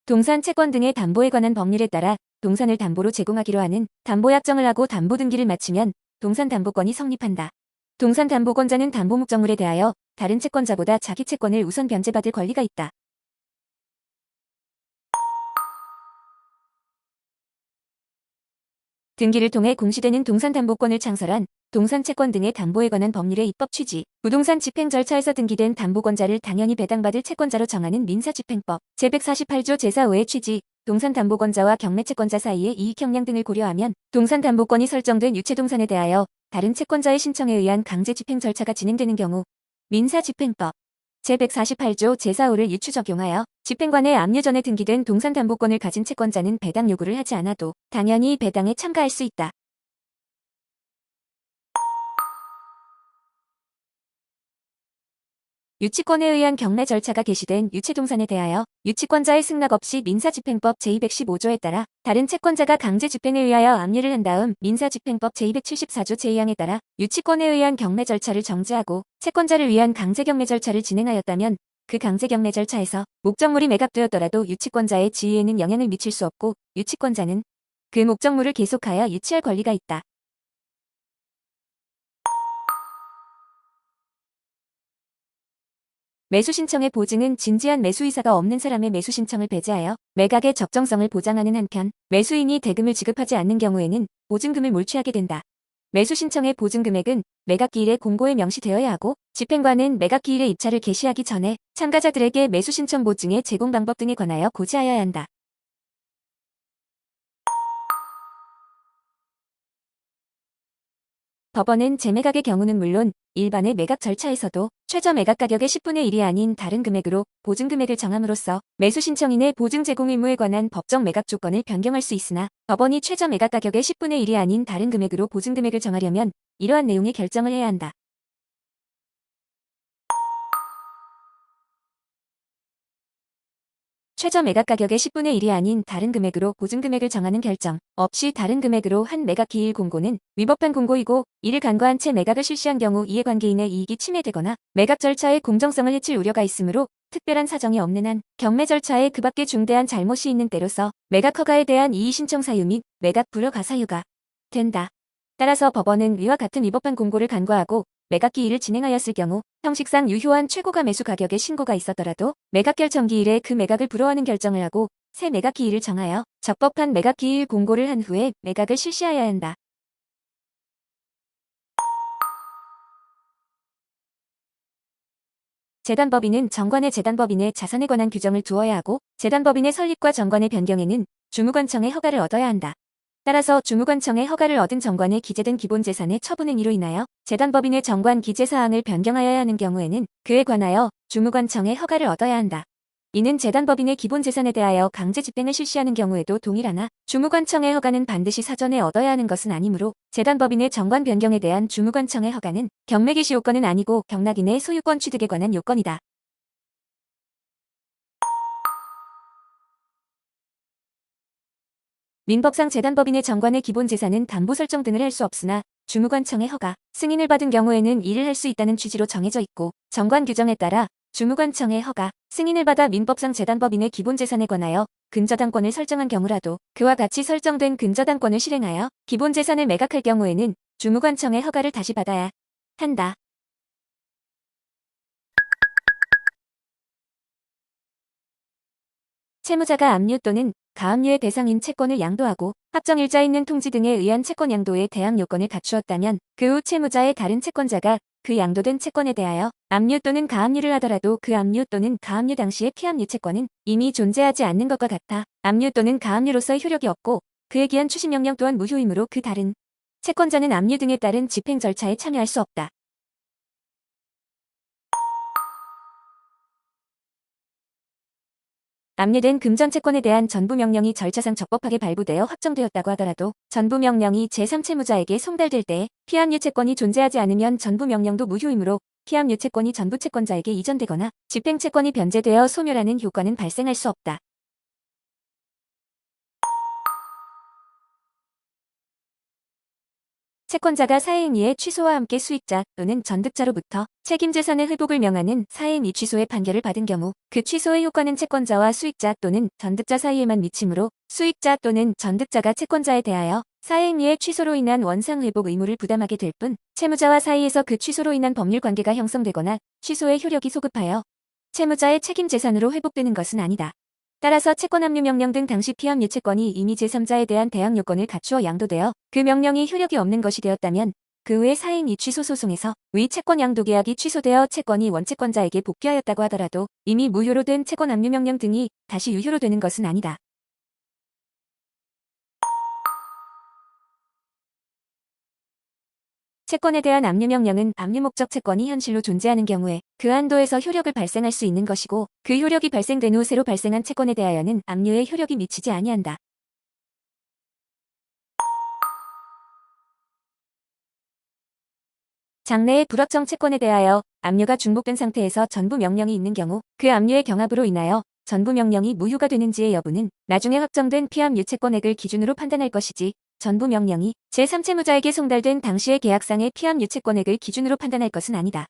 동산 채권 등의 담보에 관한 법률에 따라 동산을 담보로 제공하기로 하는 담보약정을 하고 담보 등기를 마치면 동산담보권이 성립한다. 동산담보권자는 담보 목적물에 대하여 다른 채권자보다 자기 채권을 우선 변제받을 권리가 있다. 등기를 통해 공시되는 동산담보권을 창설한 동산채권 등의 담보에 관한 법률의 입법 취지, 부동산 집행 절차에서 등기된 담보권자를 당연히 배당받을 채권자로 정하는 민사집행법 제148조 제4호의 취지, 동산담보권자와 경매채권자 사이의 이익형량 등을 고려하면 동산담보권이 설정된 유체동산에 대하여 다른 채권자의 신청에 의한 강제집행 절차가 진행되는 경우 민사집행법 제148조 제4호를 유추 적용하여 집행관의 압류 전에 등기된 동산담보권을 가진 채권자는 배당 요구를 하지 않아도 당연히 배당에 참가할 수 있다. 유치권에 의한 경매 절차가 개시된 유체동산에 대하여 유치권자의 승낙 없이 민사집행법 제215조에 따라 다른 채권자가 강제집행에 의하여 압류를 한 다음 민사집행법 제274조 제2항에 따라 유치권에 의한 경매 절차를 정지하고 채권자를 위한 강제경매 절차를 진행하였다면 그 강제경매 절차에서 목적물이 매각되었더라도 유치권자의 지위에는 영향을 미칠 수 없고 유치권자는 그 목적물을 계속하여 유치할 권리가 있다. 매수신청의 보증은 진지한 매수이사가 없는 사람의 매수신청을 배제하여 매각의 적정성을 보장하는 한편 매수인이 대금을 지급하지 않는 경우에는 보증금을 몰취하게 된다. 매수신청의 보증금액은 매각기일에 공고에 명시되어야 하고 집행관은 매각기일의 입찰을 개시하기 전에 참가자들에게 매수신청 보증의 제공 방법 등에 관하여 고지하여야 한다. 법원은 재매각의 경우는 물론 일반의 매각 절차에서도 최저 매각 가격의 10분의 1이 아닌 다른 금액으로 보증금액을 정함으로써 매수신청인의 보증 제공 의무에 관한 법정 매각 조건을 변경할 수 있으나 법원이 최저 매각 가격의 10분의 1이 아닌 다른 금액으로 보증금액을 정하려면 이러한 내용의 결정을 해야 한다. 최저 매각 가격의 10분의 1이 아닌 다른 금액으로 보증금액을 정하는 결정 없이 다른 금액으로 한 매각 기일 공고는 위법한 공고이고, 이를 간과한 채 매각을 실시한 경우 이해관계인의 이익이 침해되거나 매각 절차의 공정성을 해칠 우려가 있으므로 특별한 사정이 없는 한 경매 절차에 그 밖에 중대한 잘못이 있는 때로서 매각 허가에 대한 이의 신청 사유 및 매각 불허가 사유가 된다. 따라서 법원은 위와 같은 위법한 공고를 간과하고 매각 기일을 진행하였을 경우 형식상 유효한 최고가 매수 가격의 신고가 있었더라도 매각 결정 기일에 그 매각을 불허하는 결정을 하고 새 매각 기일을 정하여 적법한 매각 기일 공고를 한 후에 매각을 실시하여야 한다. 재단법인은 정관의 재단법인의 자산에 관한 규정을 두어야 하고, 재단법인의 설립과 정관의 변경에는 주무관청의 허가를 얻어야 한다. 따라서 주무관청의 허가를 얻은 정관에 기재된 기본재산의 처분 행위로 인하여 재단법인의 정관 기재사항을 변경하여야 하는 경우에는 그에 관하여 주무관청의 허가를 얻어야 한다. 이는 재단법인의 기본재산에 대하여 강제 집행을 실시하는 경우에도 동일하나 주무관청의 허가는 반드시 사전에 얻어야 하는 것은 아니므로 재단법인의 정관 변경에 대한 주무관청의 허가는 경매개시 요건은 아니고 경락인의 소유권 취득에 관한 요건이다. 민법상 재단법인의 정관의 기본재산은 담보 설정 등을 할 수 없으나 주무관청의 허가, 승인을 받은 경우에는 이를 할 수 있다는 취지로 정해져 있고, 정관 규정에 따라 주무관청의 허가, 승인을 받아 민법상 재단법인의 기본재산에 관하여 근저당권을 설정한 경우라도 그와 같이 설정된 근저당권을 실행하여 기본재산을 매각할 경우에는 주무관청의 허가를 다시 받아야 한다. 채무자가 압류 또는 가압류의 대상인 채권을 양도하고 합정일자 있는 통지 등에 의한 채권 양도의 대항 요건을 갖추었다면 그 후 채무자의 다른 채권자가 그 양도된 채권에 대하여 압류 또는 가압류를 하더라도 그 압류 또는 가압류 당시의 피압류 채권은 이미 존재하지 않는 것과 같아 압류 또는 가압류로서의 효력이 없고, 그에 기한 추심명령 또한 무효이므로 그 다른 채권자는 압류 등에 따른 집행 절차에 참여할 수 없다. 압류된 금전 채권에 대한 전부명령이 절차상 적법하게 발부되어 확정되었다고 하더라도 전부명령이 제3채무자에게 송달될 때에 피압류 채권이 존재하지 않으면 전부명령도 무효이므로 피압류 채권이 전부 채권자에게 이전되거나 집행 채권이 변제되어 소멸하는 효과는 발생할 수 없다. 채권자가 사해행위의 취소와 함께 수익자 또는 전득자로부터 책임재산의 회복을 명하는 사해행위 취소의 판결을 받은 경우 그 취소의 효과는 채권자와 수익자 또는 전득자 사이에만 미치므로 수익자 또는 전득자가 채권자에 대하여 사해행위의 취소로 인한 원상회복 의무를 부담하게 될 뿐, 채무자와 사이에서 그 취소로 인한 법률관계가 형성되거나 취소의 효력이 소급하여 채무자의 책임재산으로 회복되는 것은 아니다. 따라서 채권압류 명령 등 당시 피압류 채권이 이미 제3자에 대한 대항 요건을 갖추어 양도되어 그 명령이 효력이 없는 것이 되었다면 그 후에 사행위 취소 소송에서 위 채권 양도 계약이 취소되어 채권이 원채권자에게 복귀하였다고 하더라도 이미 무효로 된 채권압류 명령 등이 다시 유효로 되는 것은 아니다. 채권에 대한 압류명령은 압류 목적 채권이 현실로 존재하는 경우에 그 한도에서 효력을 발생할 수 있는 것이고, 그 효력이 발생된 후 새로 발생한 채권에 대하여는 압류의 효력이 미치지 아니한다. 장래의 불확정 채권에 대하여 압류가 중복된 상태에서 전부명령이 있는 경우 그 압류의 경합으로 인하여 전부명령이 무효가 되는지의 여부는 나중에 확정된 피압류 채권액을 기준으로 판단할 것이지, 전부명령이 제3채무자에게 송달된 당시의 계약상의 피압류 채권액을 기준으로 판단할 것은 아니다.